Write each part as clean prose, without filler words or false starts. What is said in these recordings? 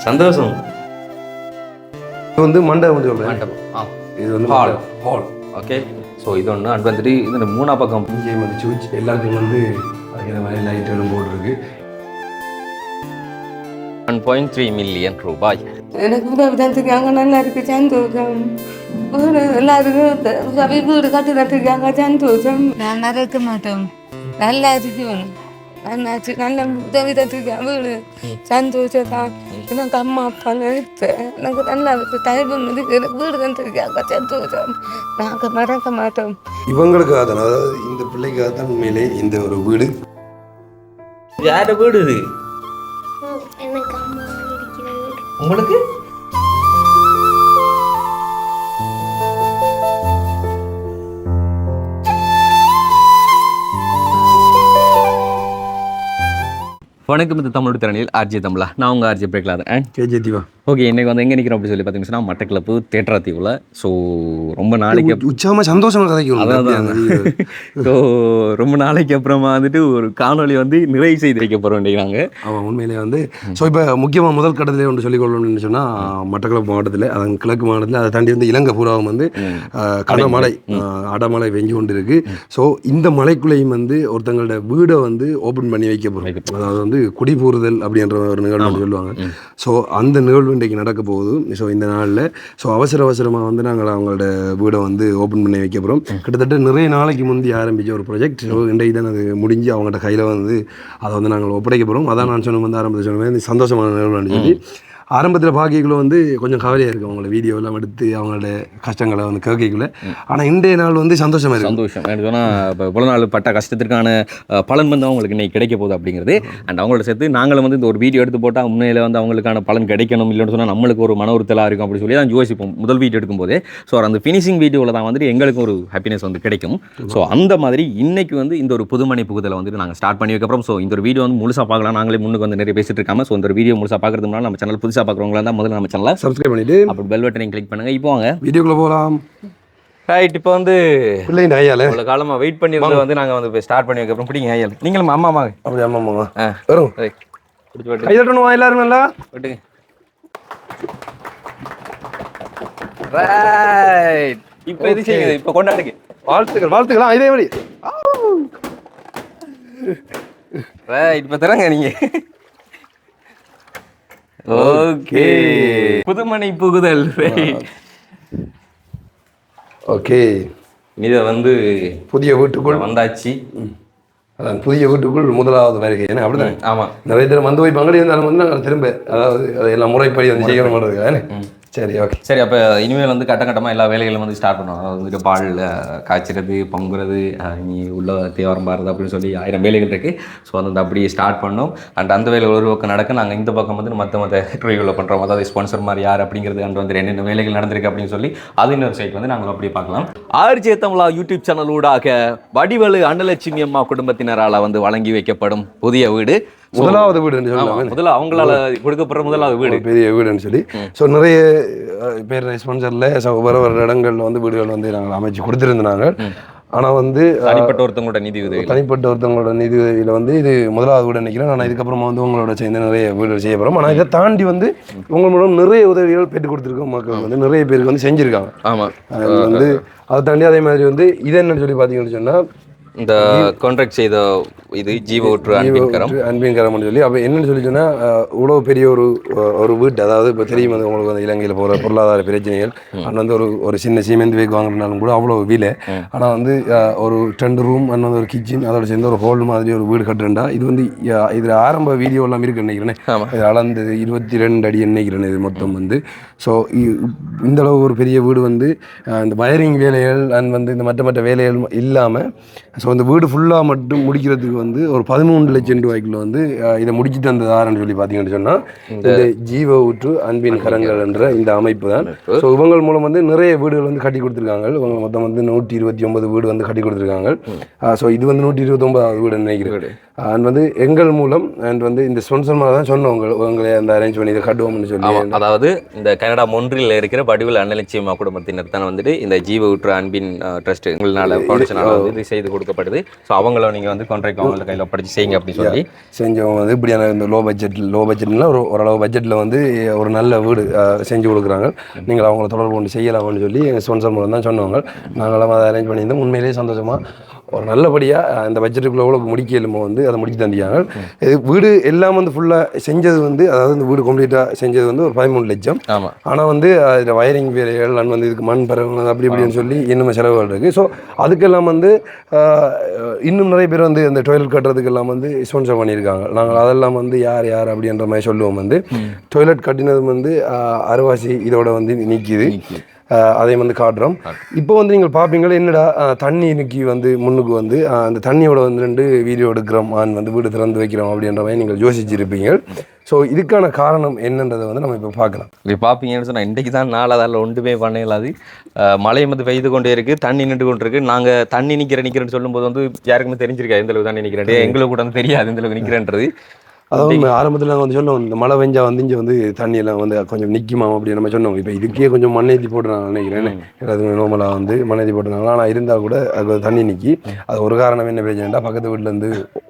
சந்தோஷம். இது வந்து மண்டபம் சொல்கிறேன். மண்டபம். இது வந்து ஹால். ஹால். ஓகே. ஸோ இது ஒன்று அண்ட் வந்துட்டு இது 3ஆம் பக்கம் இங்கே வந்து சுவிட்ச் எல்லாத்தையும் வந்து இந்த மாதிரி லைட்டும் போட்டிருக்கு. 1.3 மில்லியன் ரூபாய். எனக்கு உதவி தந்துருக்காங்க, நல்லா இருக்கு, சந்தோஷம். எல்லாருக்கும் வீடு கட்டி தந்துருக்காங்க, சந்தோஷம். நான் மறக்க மாட்டோம், நல்லா இருக்கும், நல்லாச்சு, நல்ல உதவி தந்துருக்காங்க, வீடு சந்தோஷம் தான். எனக்கு அம்மா அப்பா எனக்கு நல்லா இருக்கு, தயவு எனக்கு வீடு தந்துருக்காங்க, சந்தோஷம், நாங்கள் மறக்க மாட்டோம். இவங்களுக்காக தான், அதாவது இந்த பிள்ளைக்காக தான் உண்மையிலே இந்த ஒரு வீடு. யார வீடு இது? உங்களுக்கு வணக்கம். இது தமிழோட திறனில் ஆர்ஜே தமிழா. நான் உங்கள் RJ பிரேக்லாதன் and K J Deeva. Okay, இன்னைக்கு வந்து எங்கே நிற்கிறோம் அப்படி சொல்லி பார்த்தீங்கன்னா மட்டக்களப்பு தேட்டரா தீவில். ஸோ ரொம்ப நாளைக்கு உற்சாகமாக சந்தோஷமாக கதைக்கும். அதான். ஸோ ரொம்ப நாளைக்கு அப்புறமா வந்துட்டு ஒரு காணொலி வந்து நிறைவு செய்து வைக்க போகிறோம் இன்றைக்கு நாங்கள். அவன் உண்மையிலே வந்து ஸோ இப்போ முக்கியமாக முதல் கட்டத்திலே ஒன்று சொல்லிக்கொள்ளணும்னு சொன்னால் மட்டக்களப்பு மாவட்டத்தில், அதன் கிழக்கு மாவட்டத்தில், அதை தாண்டி வந்து இலங்கை பூராவும் வந்து கனமழை அடமழை வெஞ்சு கொண்டு இருக்குது. ஸோ இந்த மலைக்குள்ளேயும் வந்து ஒருத்தங்களோட வீடை வந்து ஓப்பன் பண்ணி வைக்க போகிறோம். அதாவது வந்து குடிபூறுதல் அப்படின்ற ஒரு நிகழ்வு சொல்லுவாங்க. ஸோ அந்த நிகழ்வு இன்றைக்கு நடக்க போகுது. ஸோ இந்த நாளில் ஸோ அவசரமாக வந்து நாங்கள் அவங்களோட வீடை வந்து ஓப்பன் பண்ணி வைக்க போகிறோம். கிட்டத்தட்ட நிறைய நாளைக்கு முந்தி ஆரம்பித்த ஒரு ப்ராஜெக்ட். ஸோ இன்றைக்கு தான் அது முடிஞ்சு அவங்கள்ட்ட கையில் வந்து அதை வந்து நாங்கள் ஒப்படைக்க போகிறோம். அதான் நான் சொன்ன வந்து ஆரம்பத்தில் சொன்ன சந்தோஷமான நிகழ்வுன்னு சொல்லி ஆரம்பத்தில் பாக்கிக்குள்ளே வந்து கொஞ்சம் கவலையாக இருக்குது, அவங்களோட வீடியோலாம் எடுத்து அவங்களோட கஷ்டங்களை வந்து கேட்கக்குள்ள. ஆனால் இன்றைய நாள் வந்து சந்தோஷமாக இருக்குது. சந்தோஷம் எனக்கு சொன்னால் இப்போ இவ்வளோ நாள் பட்ட கஷ்டத்திற்கான பலன் வந்து அவங்களுக்கு இன்றைக்கி கிடைக்க போகுது அப்படிங்கிறது. அண்ட் அவங்களோட சேர்த்து நாங்களும் வந்து இந்த ஒரு வீடியோ எடுத்து போட்டால் உண்மையில் வந்து அவங்களுக்கான பலன் கிடைக்கணும், இல்லைன்னு சொன்னால் நம்மளுக்கு ஒரு மன உறுத்தலாக இருக்கும் அப்படி சொல்லி தான் யோசிப்போம் முதல் வீடியோ எடுக்கும்போதே. ஸோ அந்த ஃபினிஷிங் வீடியோவில் தான் வந்துட்டு எங்களுக்கு ஒரு ஹாப்பினஸ் வந்து கிடைக்கும். ஸோ அந்த மாதிரி இன்றைக்கி வந்து இந்த ஒரு புதுமனை புகுதலை வந்துட்டு நாங்கள் ஸ்டார்ட் பண்ணி வைக்கிறோம். ஸோ இந்த ஒரு வீடியோ வந்து முழுசாக பார்க்கலாம், நாங்களே முன்னுக்கு வந்து நிறைய பேசிட்டு இருக்காமல். ஸோ இந்த வீடியோ முழுசாக பார்க்கறதுக்கு முன்னாடி நம்ம சேனல் புதுசாக பார்க்குறவங்களா தான் முதல்ல நம்ம சேனலை சப்ஸ்கிரைப் பண்ணிட்டு அப்படி பெல் பட்டனையும் கிளிக் பண்ணுங்க. இப்போ வாங்க வீடியோக்குள்ளே போகலாம். ரைட். இப்போ வந்து பிள்ளைங்க ஐயால இவ்வளோ காலமாக வெயிட் பண்ணியிருந்தது வந்து நாங்கள் வந்து ஸ்டார்ட் பண்ணி வைக்கிறோம். பிடிங்க ஐயா, நீங்களும் அம்மா அம்மா அப்படி அம்மா வரும் பிடிச்சி போட்டு கைதட்டணும் எல்லாரும் நல்லா போட்டுங்க. ரைட். இப்போ எது செய்யுது, இப்போ கொண்டாடுங்க. வாழ்த்துக்கள் இதே மாதிரி. ரைட். இப்போ தரங்க நீங்கள். ஓகே, புதுமனை புகுதல். ஓகே, இதை வந்து புதிய வீட்டுக்குள் வந்தாச்சு. அதான் புதிய வீட்டுக்குள் முதலாவது வருகை. ஏன்னா அப்படிதான். ஆமாம், நிறைய பேர் வந்து போய் பங்கடி இருந்தாலும் வந்து நாங்கள் திரும்ப அதாவது அதையெல்லாம் முறைப்படி வந்து செய்யணும் பண்ணுறதுக்கு. சரி, ஓகே. சரி, அப்போ இனிமேல் வந்து கட்டமாக எல்லா வேலைகளும் வந்து ஸ்டார்ட் பண்ணுவோம். அதாவது வந்துட்டு பால் காய்ச்சிறது, பொங்குறது, நீ உள்ள தேவரம் பாருது அப்படின்னு சொல்லி 1000 வேலைகள் இருக்குது. ஸோ அது அப்படியே ஸ்டார்ட் பண்ணோம். அண்ட் அந்த வேலை ஒரு பக்கம் நடக்க நாங்கள் இந்த பக்கம் வந்து மற்ற ட்ரைவில் பண்ணுறோம். அதாவது ஸ்பான்சர் மாதிரி யார் அப்படிங்கிறது அண்ட் வந்து என்னென்ன வேலைகள் நடந்திருக்கு அப்படின்னு சொல்லி அது இன்னொரு சைட் வந்து நாங்கள் அப்படியே பார்க்கலாம். ஆர்ஜே தமிழா யூடியூப் சேனல் ஊடாக வடிவலு அன்னலட்சுமி அம்மா குடும்பத்தினரால் வந்து வழங்கி வைக்கப்படும் புதிய வீடு, முதலாவது வீடுன்னு சொல்லலாம். முதல்ல அவங்களால கொடுக்கப்படுற முதலாவது வீடு, பெரிய வீடுன்னு சொல்லி. ஸோ நிறைய பேர் ஸ்பான்சரில் வேறு இடங்களில் வந்து வீடுகள் வந்து நாங்கள் அமைச்சு கொடுத்துருந்தாங்க. ஆனால் வந்து தனிப்பட்ட ஒருத்தவங்களோட நிதி உதவியில் வந்து இது முதலாவது வீடு நினைக்கிறேன். நான் இதுக்கப்புறமா வந்து உங்களோட சேர்ந்து நிறைய வீடுகள் செய்ய போகிறோம். ஆனால் இதை தாண்டி வந்து உங்கள் மூலம் நிறைய உதவிகள் பெற்றுக் கொடுத்துருக்கோம். மக்கள் வந்து நிறைய பேருக்கு வந்து செஞ்சுருக்காங்க. ஆமாம், வந்து அதை தாண்டி அதே மாதிரி வந்து இதை என்னன்னு சொல்லி பார்த்தீங்கன்னு சொன்னால் இந்த கான்ட்ராக்ட் செய்த இது ஜீவோற்று அன்பின் கரம்னு சொல்லி. அப்போ என்னென்னு சொல்லி சொன்னால் இவ்வளோ பெரிய ஒரு வீட்டு, அதாவது இப்போ தெரியும் வந்து உங்களுக்கு வந்து இலங்கையில் போகிற பொருளாதார பிரச்சனைகள், அண்ட் வந்து ஒரு சின்ன சீமெந்து வேக் வாங்கினாலும் கூட அவ்வளோ விலை. ஆனால் வந்து ஒரு 2 ரூம் அண்ட் வந்து ஒரு கிச்சன் அதோட சேர்ந்து ஒரு ஹோல் மாதிரி ஒரு வீடு கட்டுறேன்டா. இது வந்து இதில் ஆரம்ப வீடியோ எல்லாம் இருக்கு நினைக்கிறேனே. இது அளந்தது 22 அடி நினைக்கிறேன் இது மொத்தம் வந்து. ஸோ இந்த அளவு ஒரு பெரிய வீடு வந்து இந்த வயரிங் வேலைகள் அண்ட் வந்து இந்த மற்ற வேலைகள் இல்லாமல் ஸோ அந்த வீடு ஃபுல்லாக மட்டும் முடிக்கிறதுக்கு வந்து ஒரு 13 லட்சம் ரூபாய்க்குள்ள வந்து இதை முடிச்சு தந்தது யாருன்னு சொல்லி பார்த்தீங்கன்னு சொன்னால் இந்த ஜீவ ஊற்று அன்பின் கரங்கள் என்ற இந்த அமைப்பு தான். ஸோ இவங்க மூலம் வந்து நிறைய வீடுகள் வந்து கட்டி கொடுத்துருக்காங்க. இவங்க மொத்தம் வந்து 129 வீடு வந்து கட்டி கொடுத்துருக்காங்க. ஸோ இது வந்து 129வது வீடு நினைக்கிறேன். அண்ட் வந்து எங்கள் மூலம் அண்ட் வந்து இந்த ஸ்பான்சர் தான் சொன்னோம் உங்களை அந்த அரேஞ்ச் பண்ணி இதை கட்டுவோம்னு சொல்லி. அதாவது இந்த கனடா மொன்றில் இருக்கிற வடிவில் அன்னலட்சுமி அம்மா குடும்பத்தினர் தான் வந்துட்டு இந்த ஜீவ ஊற்று அன்பின் ட்ரஸ்ட் எங்களால் ஃபவுண்டேஷனால் வந்து இது செய்து கொடுக்க கொடுக்கப்படுது. ஸோ அவங்கள நீங்கள் வந்து கான்ட்ராக்ட் அவங்கள கையில் படித்து செய்யுங்க அப்படின்னு சொல்லி செஞ்சவங்க வந்து இப்படியான இந்த லோ பட்ஜெட்டில் ஓரளவு பட்ஜெட்டில் வந்து ஒரு நல்ல வீடு செஞ்சு கொடுக்குறாங்க. நீங்கள் அவங்கள தொடர்பு கொண்டு செய்யலாம்னு சொல்லி எங்கள் ஸ்பான்சர் மூலம் தான் சொன்னவங்க. நாங்களாம் அதை அரேஞ்ச் பண்ணியிருந்தோம். உண்மையிலேயே சந்தோஷமாக ஒரு நல்லபடியாக அந்த பட்ஜெட்டுக்குள்ளே எவ்வளோ முடிக்க இயலுமோ வந்து அதை முடிச்சு தந்தியாங்க. இது வீடு எல்லாம் வந்து ஃபுல்லாக செஞ்சது வந்து அதாவது இந்த வீடு கம்ப்ளீட்டாக செஞ்சது வந்து ஒரு 13 லட்சம். ஆமாம். ஆனால் வந்து அதில் வயரிங் வேலைகள் வந்து இதுக்கு மண் பரவ அப்படி இப்படின்னு சொல்லி இன்னும் செலவுகள் இருக்குது. ஸோ அதுக்கெல்லாம் வந்து இன்னும் நிறைய பேர் வந்து இந்த டாய்லெட் கட்டுறதுக்கெல்லாம் வந்து ஸ்பான்சர் பண்ணியிருக்காங்க. நாங்கள் அதெல்லாம் வந்து யார் அப்படின்ற மாதிரி சொல்லுவோம். வந்து டாய்லெட் கட்டினது வந்து அரைவாசி இதோட வந்து நிற்கிது. அதை வந்து காட்டுறோம். இப்போ வந்து நீங்கள் பார்ப்பீங்களா என்னடா தண்ணி இன்னைக்கு வந்து முன்னுக்கு வந்து அந்த தண்ணியோட வந்து 2 வீடியோ எடுக்கிறோம் வந்து வீடு திறந்து வைக்கிறோம் அப்படின்ற மாதிரி நீங்கள் யோசிச்சிருப்பீங்க. ஸோ இதுக்கான காரணம் என்னன்றதை வந்து நம்ம இப்போ பார்க்கலாம். இப்படி பார்ப்பீங்கன்னு சொன்னால் இன்றைக்கு தான் நாள் அதில் ஒன்றுமே பண்ண இல்லாது மழை வந்து பெய்து கொண்டே இருக்குது, தண்ணி நின்று கொண்டு இருக்குது. நாங்கள் தண்ணி நிற்கிறேன்னு சொல்லும்போது வந்து யாருக்குமே தெரிஞ்சிருக்கா எந்த அளவுக்கு தண்ணி நிற்கிறேன், எங்களுக்கு கூட வந்து தெரியாது எந்த அளவுக்கு நிற்கிறேன்றது. அதாவது ஆரம்பத்தில் நாங்கள் வந்து சொன்னோம் இந்த மழை பெஞ்சா வந்து இங்கே வந்து தண்ணியெல்லாம் வந்து கொஞ்சம் நிற்குமா அப்படின்னு நம்ம சொன்னோம். இப்போ இதுக்கே கொஞ்சம் மண்ணேற்றி போட்டுறாங்க நினைக்கிறேன். அது நார்மலாக வந்து மண்ணேற்றி போட்டுறாங்க. ஆனால் இருந்தால் கூட அது தண்ணி நிற்கி. அது ஒரு காரணம் என்ன பிரச்சனைடா பக்கத்து வீட்டிலேருந்து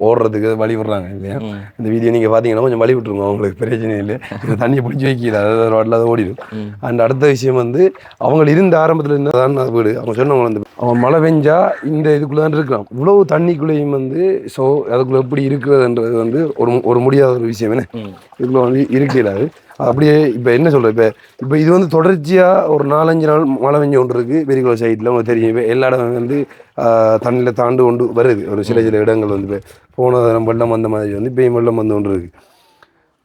ஓடுறதுக்கு வழி விடுறாங்க இல்லையா. இந்த வீடியோ நீங்கள் பார்த்தீங்கன்னா கொஞ்சம் வழி விட்டுருங்க, அவங்களுக்கு பிரச்சனை இல்லை. இந்த தண்ணியை பிடிச்சி வைக்கல, அதாவது ரோட்டில் அதை ஓடிடும். அண்ட் அடுத்த விஷயம் வந்து அவங்க இருந்த ஆரம்பத்தில் இருந்ததான் வீடு அவங்க சொன்னவங்க வந்து அவன் மழை பெஞ்சா இந்த இதுக்குள்ளே தான் இருக்கிறான். இவ்வளவு தண்ணிக்குள்ளேயும் வந்து ஸோ அதுக்குள்ளே எப்படி இருக்கிறதுன்றது வந்து ஒரு முடியாத ஒரு விஷயம். என்ன இதுக்குள்ள வந்து இருக்காது. அப்படியே இப்போ என்ன சொல்கிறேன், இப்போ இது வந்து தொடர்ச்சியாக ஒரு 4-5 நாள் மழை பெஞ்சு கொண்டு இருக்குது. பெரியகுள சைடில் உங்களுக்கு தெரியும். இப்போ எல்லா இடம் வந்து தண்ணியில் தாண்டு கொண்டு வருது. ஒரு சில இடங்கள் வந்து இப்போ போன வெள்ளம் வந்த மாதிரி வந்து இப்போ வெள்ளம் வந்து கொண்டு இருக்குது.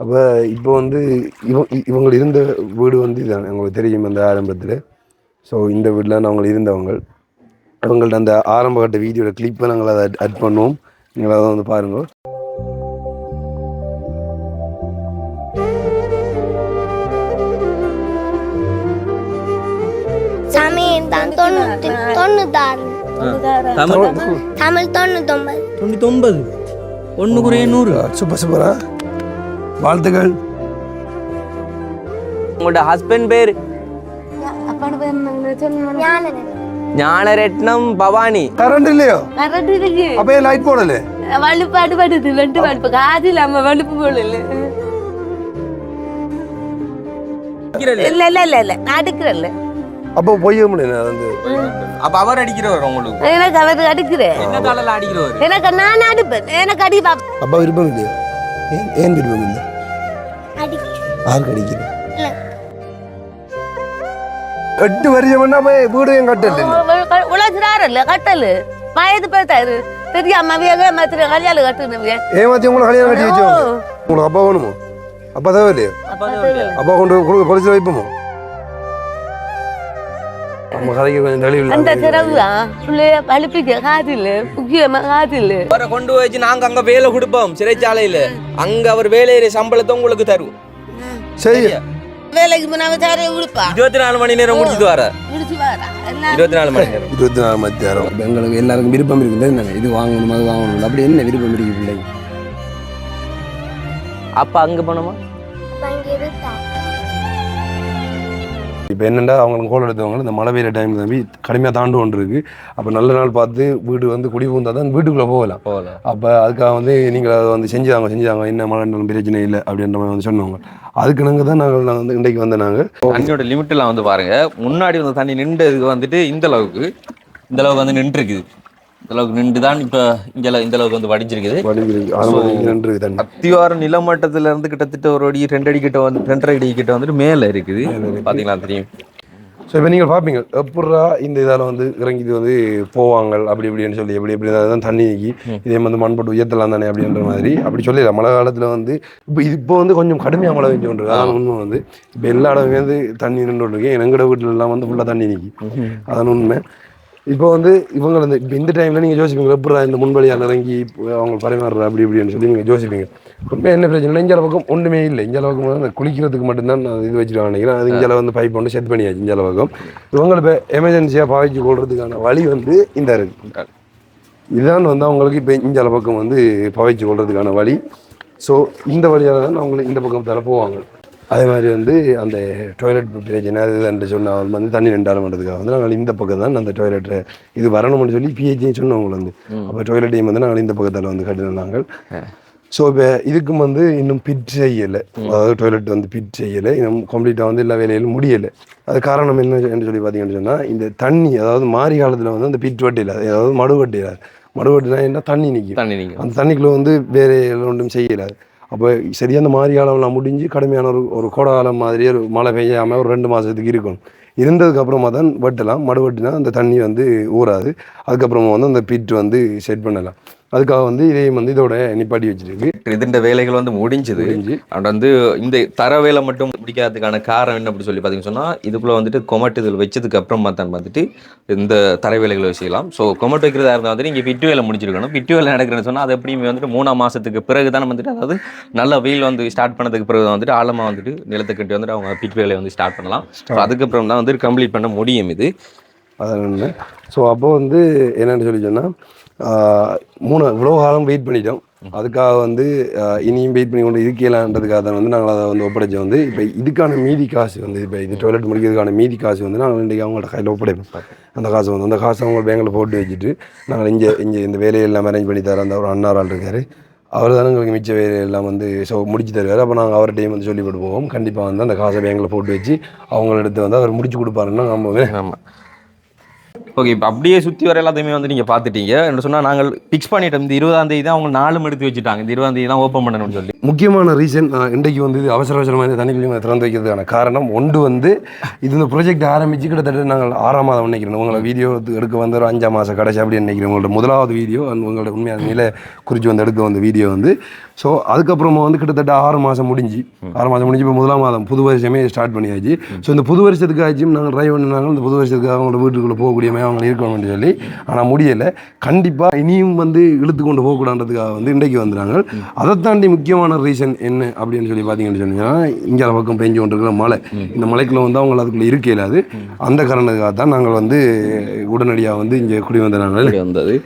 அப்போ இப்போ வந்து இவங்க இருந்த வீடு வந்து இதுதான் அவங்களுக்கு தெரியும் அந்த ஆரம்பத்தில். ஸோ இந்த வீட்டில் அவங்க இருந்தவங்க அவங்கள்ட்ட அந்த ஆரம்ப கட்ட வீடியோட கிளிப்பை நாங்கள் அதை அட் பண்ணுவோம். நீங்கள் அதை வந்து பாருங்கள். தமிழ் 99 100 சூப்பர் சூப்பரா. வாழ்த்துக்கள். உங்களோட ஹஸ்பண்ட் பேர் அப்போட பேர் ஞானரட்னம் பவானி. கரண்ட் இல்லையோ? கரண்ட் இருக்கு. அப்போ லைட் போடல. வலுப்பு அடிபடுது, வெண்டு வலுப்பு காதில் நம்ம வலுப்பு போடல. இல்ல நான் அடிக்கிறேன்ல. அப்போ போய் முடியல வந்து. அப்ப அவர் அடிக்கிறவர் உங்களுக்கு? எனக்கு அவர் அடிக்கிறேன். என்ன காலையில அடிக்கிறவர்? எனக்கு நான் அடிப்பேன். எனக்கு அடி பாப்பா. அப்பா விருப்பம் இல்லையா? ஏன் விருப்பம் இல்லை? யாருக்கு அடிக்கிறேன்? 8 வருஷம்னா வீடு ஏன் கட்டல? உழைச்சிடாருல்ல கட்டல் வயது பேத்தாரு தெரியாம ஏமாத்திர கல்யாணம் கட்டுனவிய. ஏமாத்தி உங்களை கல்யாணம் கட்டி வச்சோம். உங்களுக்கு அப்பா வேணுமோ? அப்பா தேவை இல்லையா? அப்பா கொண்டு கொடுக்க பொலிசில் வைப்போமோ? அந்த திறவுதா பிள்ளைய பழுப்பிக்க காதில்ல முக்கியமா காதில்ல. அவரை கொண்டு வச்சு நாங்க அங்க வேலை கொடுப்போம் சிறைச்சாலையில. அங்க அவர் வேலையில சம்பளத்தை உங்களுக்கு தருவோம். சரி வேலைக்கு போனாம சாரே உடுப்பா 24 மணி நேரம் முடிச்சுட்டு வர. 24 மணி நேரம் 24 மணி நேரம். எங்களுக்கு எல்லாருக்கும் விருப்பம் இருக்குது. இது வாங்கணும் அது வாங்கணும் அப்படி என்ன விருப்பம் இருக்கு பிள்ளைங்க? அப்பா அங்க போனோமா? இப்போ என்னென்னா அவங்களுக்கு கோல் எடுத்தவங்க இந்த மழை பெய்கிற டைமில் தம்பி கடுமையாக தாண்டு கொண்டு இருக்குது. அப்போ நல்ல நாள் பார்த்து வீடு வந்து குடி பூந்தால் தான் வீட்டுக்குள்ளே போகலாம். அப்போ அதுக்காக வந்து நீங்கள் அதை வந்து செஞ்சாங்க என்ன மழை பிரச்சனை இல்லை அப்படின்ற மாதிரி வந்து சொன்னவங்க. அதுக்கு நாங்கள் தான் நாங்கள் வந்து இன்றைக்கு வந்து நாங்கள் தண்ணியோட லிமிட்டெல்லாம் வந்து பாருங்கள். முன்னாடி வந்து தண்ணி நின்றதுக்கு வந்துட்டு இந்த அளவுக்கு வந்து நின்றுருக்குது. இந்த அளவுக்கு நின்று தான் இப்போ இந்த அளவுக்கு வந்து வடிஞ்சிருக்குது. அத்திவாரம் நிலமட்டத்துல இருந்து கிட்டத்தட்ட 1 அடி 2 அடி கிட்ட வந்து 2.5 அடி கிட்ட வந்துட்டு மேலே இருக்குது. பார்த்தீங்களா தெரியும். ஸோ இப்போ நீங்கள் பார்ப்பீங்க எப்படா இந்த இதால் வந்து இறங்கிட்டு வந்து போவாங்க அப்படி இப்படின்னு சொல்லி எப்படி தான் தண்ணி நீக்கி இதே வந்து மண்பட்டு உயர்த்தலாம் தானே அப்படின்ற மாதிரி அப்படி சொல்லிடலாம். மழை காலத்தில் வந்து இப்போ வந்து கொஞ்சம் கடுமையாக மழை பெஞ்சு கொண்டிருக்கு. அதான் உண்மை வந்து இப்போ எல்லா இடமே வந்து தண்ணி நின்று கொண்டிருக்கு. எங்களோட வீட்டிலலாம் வந்து ஃபுல்லாக தண்ணி நீக்கி அதான் உண்மை. இப்போ வந்து இவங்க வந்து இப்போ இந்த டைமில் நீங்கள் யோசிப்பீங்க எப்படா இந்த முன்வழியால் இறங்கி அவங்க பரிமாறுற அப்படி இப்படின்னு சொல்லி நீங்கள் யோசிப்பீங்க. இப்போ என்ன பிரச்சனை இஞ்சால பக்கம் ஒன்றுமே இல்லை. இஞ்சால பக்கம் வந்து குளிக்கிறதுக்கு மட்டும்தான் நான் இது வச்சுருவாங்க நினைக்கிறேன். அது இஞ்சால வந்து பைப் வந்து செட் பண்ணியாச்சு. இஞ்சால பக்கம் இவங்களை இப்போ எமர்ஜென்சியாக பாய்ச்சி கொள்றதுக்கான வழி வந்து இந்த இருக்குது. இதுதான் வந்து அவங்களுக்கு இப்போ இஞ்சால பக்கம் வந்து பாய்ச்சி கொள்றதுக்கான வழி. ஸோ இந்த வழியால் தான் அவங்களுக்கு இந்த பக்கம் தர போவாங்க. அதே மாதிரி வந்து அந்த டாய்லெட் பிரச்சனை அது என்று சொன்னால் வந்து தண்ணி நின்றாலும்ன்றதுக்காக வந்து நாங்கள் இந்த பக்கம் தான் அந்த டாய்லெட்டை இது வரணும்னு சொல்லி பிஹெச்னு சொன்னவங்க வந்து அப்போ டாய்லெட்டையும் வந்து நாங்கள் இந்த பக்கத்தில் வந்து கட்டினோம் நாங்கள். ஸோ இப்போ இதுக்கும் வந்து இன்னும் பிட் செய்யலை, அதாவது டாய்லெட் வந்து பிட் செய்யலை, இன்னும் கம்ப்ளீட்டாக வந்து எல்லா வேலையிலும் முடியலை. அது காரணம் என்ன என்று சொல்லி பார்த்தீங்கன்னு சொன்னால் இந்த தண்ணி, அதாவது மாறி காலத்தில் வந்து அந்த பிட் வட்டியில் அதாவது மடுவட்டினா என்ன தண்ணி நிற்கும், அந்த தண்ணிக்குள்ளே வந்து வேறு ஒன்றும் செய்யலாது. அப்போ சரியாக அந்த மாறி காலம்லாம் முடிஞ்சு கடுமையான ஒரு கோடை காலம் மாதிரியே ஒரு மழை பெய்யாமல் ஒரு 2 மாதத்துக்கு இருக்கணும். இருந்ததுக்கப்புறமா தான் வெட்டலாம். மடுவட்டினா அந்த தண்ணி வந்து ஊறாது. அதுக்கப்புறமா வந்து அந்த பிட் வந்து செட் பண்ணலாம். அதுக்காக வந்து இதையும் வந்து இதோட நிப்பாட்டி வச்சிருக்கு. இந்த வேலைகள் வந்து முடிஞ்சுது. அண்ட் வந்து இந்த தர வேலை மட்டும் முடிக்காததுக்கான காரணம் என்ன அப்படி சொல்லி பார்த்தீங்கன்னு சொன்னால், இதுக்குள்ளே வந்துட்டு கொமட் இதில் வச்சதுக்கு அப்புறமா தான் வந்துட்டு இந்த தர வேலைகளை செய்யலாம். ஸோ கொமட் வைக்கிறதா இருந்தால் வந்துட்டு இங்கே பிட்டு வேலை முடிச்சிருக்கணும். பிட்டு வேலை நடக்கிறேன்னு சொன்னால் அது எப்படியுமே வந்துட்டு 3ஆம் மாதத்துக்கு பிறகு தான் வந்துட்டு, அதாவது நல்ல வெயில் வந்து ஸ்டார்ட் பண்ணதுக்கு பிறகு தான் வந்துட்டு ஆழமாக வந்துட்டு நிலத்தை கட்டி வந்துட்டு அவங்க பிட்டு வேலையை வந்து ஸ்டார்ட் பண்ணலாம். ஸோ அதுக்கப்புறம் தான் வந்து கம்ப்ளீட் பண்ண முடியும் இது. அதனால ஸோ அப்போ வந்து என்னென்னு சொல்லி சொன்னால் இவ்வளோ காலம் வெயிட் பண்ணிட்டோம். அதுக்காக வந்து இனியும் வெயிட் பண்ணி கொண்டு இருக்கலான்றதுக்காக தான் வந்து நாங்கள் அதை வந்து ஒப்படைச்சோம். வந்து இப்போ இதுக்கான மீதி காசு வந்து இப்போ இது டாய்லெட் முடிக்கிறதுக்கான மீதி காசு வந்து நாங்கள் இன்றைக்கி அவங்கள்ட்ட கையில் ஒப்படைப்போம். அந்த காசை அவங்க பேங்கில் போட்டு வச்சுட்டு நாங்கள் இங்கே இந்த வேலையெல்லாம் அரேஞ்ச் பண்ணி தர அந்த ஒரு அண்ணாரால் இருக்கார். அவர் தானே எங்களுக்கு மிச்ச வேலையெல்லாம் வந்து முடிச்சு தருவார். அப்போ நாங்கள் அவர்கிட்டையும் வந்து சொல்லிவிட்டு போவோம். கண்டிப்பாக வந்து அந்த காசை பேங்கில் போட்டு வச்சு அவங்கள வந்து அவர் முடிச்சு கொடுப்பாருன்னா நம்பவே. ஆமாம். ஓகே, இப்போ அப்படியே சுற்றி வர எல்லாத்தையுமே வந்து நீங்கள் பார்த்துட்டீங்க. என்ன சொன்னால் நாங்கள் ஃபிக்ஸ் பண்ணிட்டோம். இந்த 20ஆம் தேதி தான் அவங்க 4 எடுத்து வச்சுட்டாங்க. இந்த 20ஆம் தேதி தான் ஓப்பன் பண்ணணும்னு சொல்லி. முக்கியமான ரீசன் இன்றைக்கு வந்து இது அவசரமாக இந்த தண்ணிக்குள்ளே திறந்து வைக்கிறதுக்கான காரணம் ஒன்று வந்து இது இந்த ப்ராஜெக்ட் ஆரம்பித்து கிட்டத்தட்ட நாங்கள் 6ஆம் மாதம் நினைக்கிறோம். உங்களை வீடியோ எடுக்க வந்து ஒரு 5ஆம் மாதம் கடைசி அப்படின்னு நினைக்கிறேன். உங்களோட முதலாவது வீடியோ உங்களோட உண்மையான நிலை குறித்து வந்து எடுக்க வந்த வீடியோ வந்து. ஸோ அதுக்கப்புறமா வந்து கிட்டத்தட்ட 6 மாதம் முடிஞ்சு இப்போ 1ஆம் மாதம் புது வருஷமே ஸ்டார்ட் பண்ணியாச்சு. ஸோ இந்த புது வருஷத்துக்காச்சும் நாங்கள் ட்ரைவ் பண்ணினாங்க. இந்த புது வருஷத்துக்கு அவங்களோட வீட்டுக்குள்ளே போகக்கூடிய அவங்க இருக்கணும்னு சொல்லி. ஆனால் முடியலை. கண்டிப்பாக இனியும் வந்து இழுத்து கொண்டு போகக்கூடாதுக்காக வந்து இன்றைக்கு வந்துடுறாங்க. அதை தாண்டி முக்கியமான ரீசன் என்ன அப்படின்னு சொல்லி பார்த்தீங்கன்னு சொன்னீங்கன்னா, இங்கே பக்கம் பெஞ்சு கொண்டு இருக்கிற மழை. இந்த மலைக்குள்ளே வந்து அவங்க அதுக்குள்ளே இருக்க இயலாது. அந்த காரணத்துக்காக தான் நாங்கள் வந்து உடனடியாக வந்து இங்கே குடி வந்தது.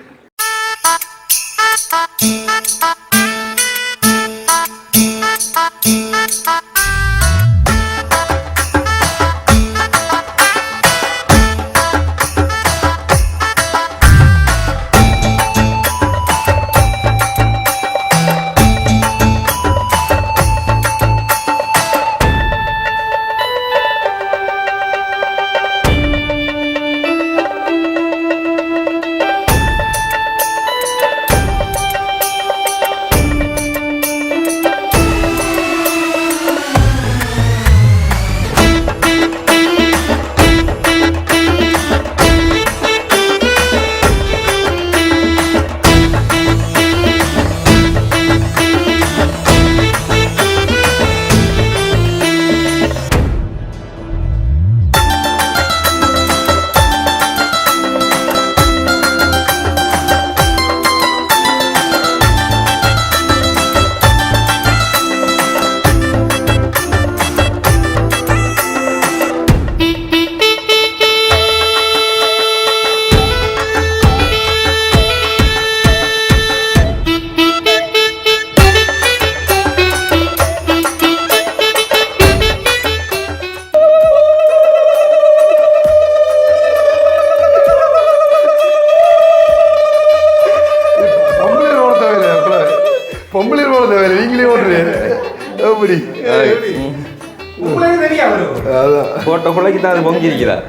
போட்ட பிள்ளைக்கு தான் அது பொங்கி இருக்கிறார்.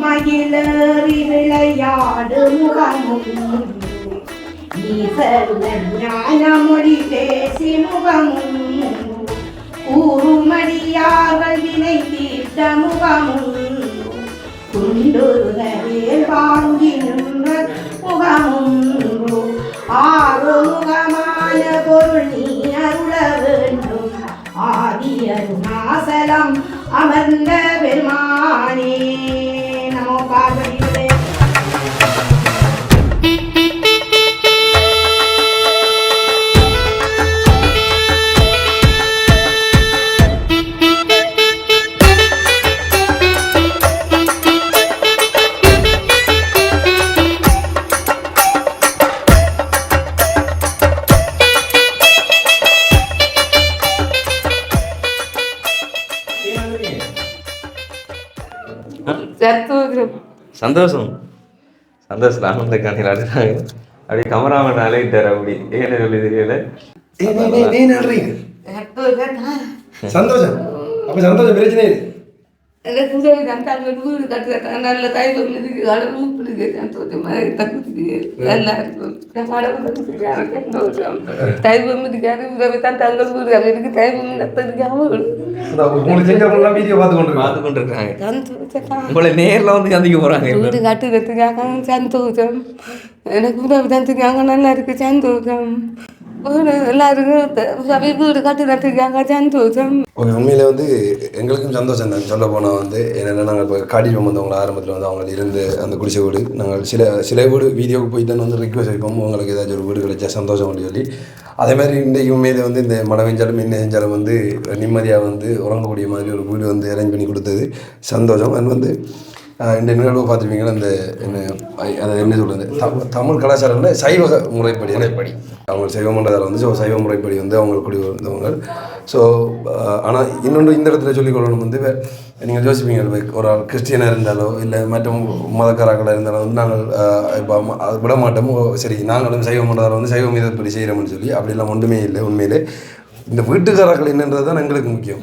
மயிலேறி விளையாடு முகமும் ஞானமொழி பேசி முகமும் கூறுமடியார்கள் வினை தீர்த்த முகமும் குண்டுருதவேல் வாங்கி நின்ற முகமும் ஆறு முகமான பொருள் நீ அருள வேண்டும் ஆதியருணாசலம் அமர்ந்த பெருமானே. நமோ பார்வதியே. சந்தோஷம். சந்தோஷம் சந்தோஷம் ஆனந்த காணியில் அடுத்தாங்க அப்படியே கமராமன் அழைட்டார் அப்படி ஏன்னு சொல்லி தெரியல. சந்தோஷம் அப்ப சந்தோஷம் பிரச்சனை இல்லை. எனக்கு உதவி தான் தங்கள் வீடு கட்டுறதுக்கு நல்ல கைவம் இருக்கு, கடவுள் பிடிக்க சந்தோஷமாக தகுதி நல்லா இருக்கும். சந்தோஷம் தைவம் இருக்காரு, உதவி தான் தங்கள் வீடு அவருக்கு தைவம் பார்த்து கொண்டிருக்காங்க. உங்களை நேரில் வந்து சந்திக்க போறாங்க. வீடு கட்டுறதுக்காக சந்தோஷம், எனக்கு உதவி தந்துருக்காங்க, நல்லா இருக்கு சந்தோஷம். எல்லாருக்கும் வீடு கட்டுறதுக்காக சந்தோஷம். உண்மையிலே வந்து எங்களுக்கும் சந்தோஷம் தான். சொல்ல போனால் வந்து என்னென்னா நாங்கள் இப்போ காட்டிட்டு வந்தவங்களை ஆரம்பத்தில் வந்து அவங்க இருந்து அந்த குடிசை வீடு நாங்கள் சில வீடு வீடியோவுக்கு போய் தான் வந்து ரிக்வஸ்ட் வைப்போம், உங்களுக்கு ஏதாச்சும் ஒரு வீடு கிடைச்சா சந்தோஷம் அப்படின்னு சொல்லி. அதேமாதிரி இன்றைக்கு உண்மையிலே வந்து இந்த மழை பெஞ்சாலும் என்ன செஞ்சாலும் வந்து நிம்மதியாக வந்து உறங்கக்கூடிய மாதிரி ஒரு வீடு வந்து அரேஞ்ச் பண்ணி கொடுத்தது சந்தோஷம். அது வந்து இந்த நிகழ்வு பார்த்துருப்பீங்கன்னா இந்த என்ன சொல்கிறது தமிழ் கலாச்சாரம்ல சைவ முறைப்படி அவங்க சைவ மண்டலத்தில் வந்து சைவ முறைப்படி வந்து அவங்க குடி வந்தவங்க. ஸோ ஆனால் இன்னொன்று இந்த இடத்துல சொல்லிக்கொள்ளணும் வந்து நீங்கள் யோசிப்பீங்க ஒரு கிறிஸ்டியனாக இருந்தாலோ இல்லை மற்ற மதக்காரர்களாக இருந்தாலும் வந்து நாங்கள் இப்போ அது விட மாட்டோம், சரி நாங்களும் சைவ மண்டலம் வந்து சைவ மீதப்படி செய்கிறோம்னு சொல்லி அப்படிலாம் ஒன்றுமே இல்லை. உண்மையிலே இந்த வீட்டுக்காரர்கள் என்னன்றது தான் எங்களுக்கு முக்கியம்.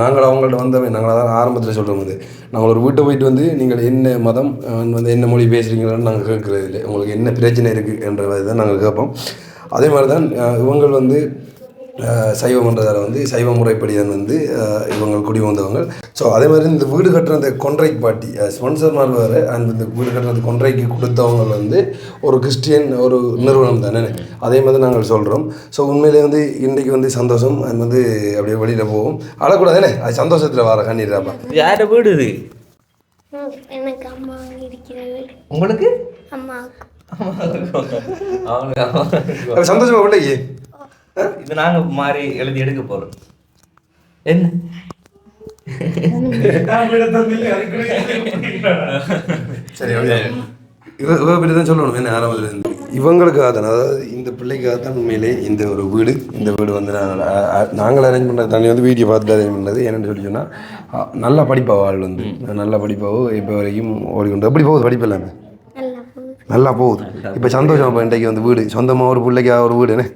நாங்கள் அவங்கள்ட்ட வந்தவங்க நாங்கள் தான் ஆரம்பத்தில் சொல்கிறோம் வந்து நாங்கள் ஒரு வீட்டை போயிட்டு வந்து நீங்கள் என்ன மதம் வந்து என்ன மொழி பேசுகிறீங்களான்னு நாங்கள் கேட்குறது இல்லை, உங்களுக்கு என்ன பிரச்சனை இருக்குது என்ற மாதிரி தான் நாங்கள் கேட்போம். அதே மாதிரி தான் இவங்க வந்து சைவம்ன்றதால் வந்து சைவ முறைப்படி வந்து இவங்க குடி வந்தவங்க. ஸோ அதே மாதிரி இந்த வீடு கட்டுற அந்த கொன்றைக்கு பாட்டி ஸ்பான்சர் வேறு அண்ட் இந்த வீடு கட்டுறது கொன்றைக்கு கொடுத்தவங்க வந்து ஒரு கிறிஸ்டியன் ஒரு நிறுவனம் தானே, அதே மாதிரி நாங்கள் சொல்கிறோம். ஸோ உண்மையிலே வந்து இன்றைக்கு வந்து சந்தோஷம் அது வந்து அப்படியே வெளியில் போவோம், அழக்கூடாதுனே அது சந்தோஷத்தில் வர கண்ணீராப்பா. யார வீடு இது? எனக்கு அம்மா இருக்கிறது. உங்களுக்கு அம்மா சந்தோஷமா பிள்ளைக்கு இது நாங்கள் மாறி எழுதி எடுக்க போகிறோம். என்ன சரி இவங்க தான் சொல்லணும் என்ன ஆரம்பத்தில் இருந்து இவங்களுக்காக தான், அதாவது இந்த பிள்ளைக்காக தான் உண்மையிலே இந்த ஒரு வீடு. இந்த வீடு வந்து நாங்கள் அரேஞ்ச் பண்ணுறது தண்ணி வந்து வீடியோ பார்த்து அரேஞ்ச் பண்ணுறது. என்னென்னு சொல்லி சொன்னால் நல்லா படிப்பாவோ ஆள் வந்து நல்லா படிப்பாவோ இப்போ வரைக்கும் ஓடிக்கொண்டு எப்படி போகுது படிப்பு எல்லாமே நல்லா போகுது. இப்போ சந்தோஷம் இப்போ இன்றைக்கு வந்து வீடு சொந்தமாக ஒரு பிள்ளைக்காக ஒரு வீடுன்னு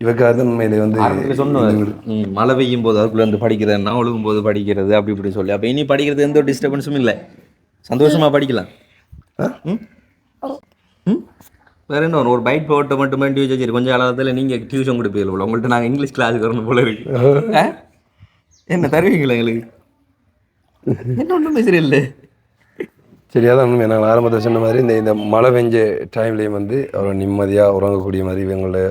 இவக்காக தான் உண்மையிலே வந்து சொன்னேன் மழை பெய்யும் போது அதுக்குள்ளே வந்து படிக்கிறது, நான் ஒழுகும் போது படிக்கிறது அப்படி இப்படி சொல்லி. அப்போ இனி படிக்கிறது எந்த ஒரு டிஸ்டர்பன்ஸும் இல்லை, சந்தோஷமாக படிக்கலாம். வேற என்ன ஒரு பைட் போட்ட மட்டுமே டியூஷன் கொஞ்சம் அளவில் நீங்கள் டியூஷன் கொடுப்பீங்க போல, உங்கள்கிட்ட நாங்கள் இங்கிலீஷ் கிளாஸுக்கு வரணும் போல இருக்கு. என்ன தருவீங்களா எங்களுக்கு? என்ன ஒன்றும் பேசுகிறேன் இல்லை. சரி அதான் உண்மை. நாங்கள் ஆரம்பத்தில் சொன்ன மாதிரி இந்த மழை பெஞ்ச டைம்லேயும் வந்து ஒரு நிம்மதியாக உறங்கக்கூடிய மாதிரி இவங்களோட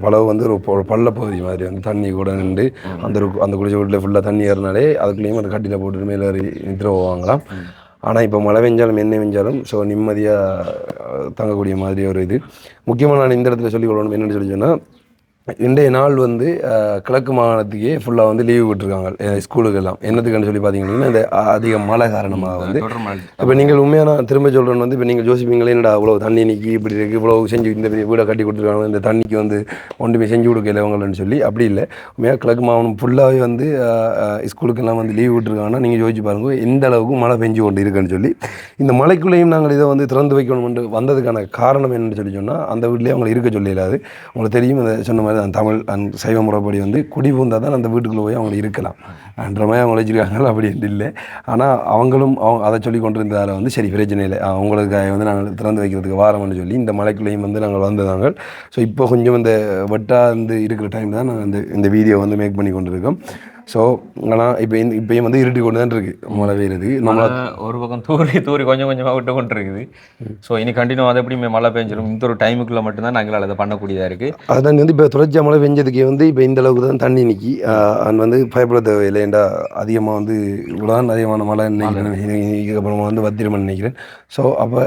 பளவு வந்து ஒரு பள்ளப்பகுதி மாதிரி வந்து தண்ணி கூட நின்று அந்த குடிசை வீட்டில் ஃபுல்லாக தண்ணி ஏறினாலே அதுக்குள்ளேயும் அந்த கட்டியில் போட்டு மேலே நிற்கிற போவாங்களாம். ஆனால் இப்போ மழை பெஞ்சாலும் என்ன பெஞ்சாலும் ஸோ நிம்மதியாக தங்கக்கூடிய மாதிரி ஒரு இது. முக்கியமாக நான் இந்த இடத்துல சொல்லிக் கொள்ளணும் என்னென்னு சொல்லி சொன்னால் இன்றைய நாள் வந்து கிழக்கு மாகாணத்துக்கே ஃபுல்லாக வந்து லீவு விட்டுருக்காங்க ஸ்கூலுக்கெல்லாம். என்னத்துக்குன்னு சொல்லி பார்த்தீங்கன்னா இந்த அதிக மழை காரணமாக வந்து இப்போ நீங்கள் உண்மையான திரும்ப சொல்கிறேன்னு வந்து இப்போ நீங்கள் யோசிப்பீங்களே என்னடா இவ்வளோ தண்ணி நிற்கி இப்படி இருக்குது இவ்வளோ செஞ்சு இந்த பெரிய வீடை கட்டி கொடுத்துருக்காங்க இந்த தண்ணிக்கு வந்து ஒன்றுமே செஞ்சு கொடுக்கல அவங்களன்னு சொல்லி. அப்படி இல்லை, உண்மையாக கிழக்கு மாகாணம் ஃபுல்லாகவே வந்து ஸ்கூலுக்கெல்லாம் வந்து லீவு விட்டுருக்காங்கன்னா நீங்கள் யோசிச்சு பாருங்கள் எந்த அளவுக்கு மழை பெஞ்சு கொண்டு இருக்குன்னு சொல்லி. இந்த மழைக்குள்ளேயும் நாங்கள் இதை வந்து திறந்து வைக்கணும்னு வந்ததுக்கான காரணம் என்னென்னு சொல்லி சொன்னால் அந்த வீட்லேயே அவங்களை இருக்க சொல்லிடாது. உங்களுக்கு தெரியும் அந்த சொன்ன அந்த தமிழ் அந்த சைவ முறைப்படி வந்து குடி பூந்தால் தான் அந்த வீட்டுக்குள்ளே போய் அவங்க இருக்கலாம் என்ற மாதிரி அவங்க வச்சுருக்காங்க. அப்படி இல்லை, ஆனால் அவங்களும் அதை சொல்லி கொண்டு இருந்ததால் வந்து சரி பிரச்சனை இல்லை அவங்களுக்காக வந்து நாங்கள் திறந்து வைக்கிறதுக்கு வாரம்னு சொல்லி இந்த மலைக்குள்ளேயும் வந்து நாங்கள் வந்ததாங்க. ஸோ இப்போ கொஞ்சம் இந்த வெட்டாக வந்து இருக்கிற டைம் தான் நாங்கள் இந்த வீடியோ வந்து மேக் பண்ணி கொண்டு இருக்கோம். ஸோ ஆனால் இப்போயும் வந்து இருட்டி கொண்டு தான் இருக்குது மழை பெய்யுறது. நம்ம ஒரு பக்கம் தூரி கொஞ்சம் கொஞ்சமாக விட்டு கொண்டு இருக்குது. ஸோ இனி கண்டினியூ அதை எப்படியுமே மழை பெஞ்சிடும். இந்த ஒரு டைமுக்குள்ளே மட்டும்தான் நாங்கள் அதை பண்ணக்கூடியதாக இருக்குது. அதுதான் வந்து இப்போ தொடர்ச்சியாக மழை பெஞ்சதுக்கு வந்து இப்போ இந்த அளவுக்கு தான் தண்ணி நிற்கி வந்து பயப்பட தேவையில்லை. ஏண்டா அதிகமாக வந்து இவ்வளோதான் அதிகமான மழை நினைக்கிறேன் அப்புறமா வந்து வத்திரமன் நினைக்கிறேன். ஸோ அப்போ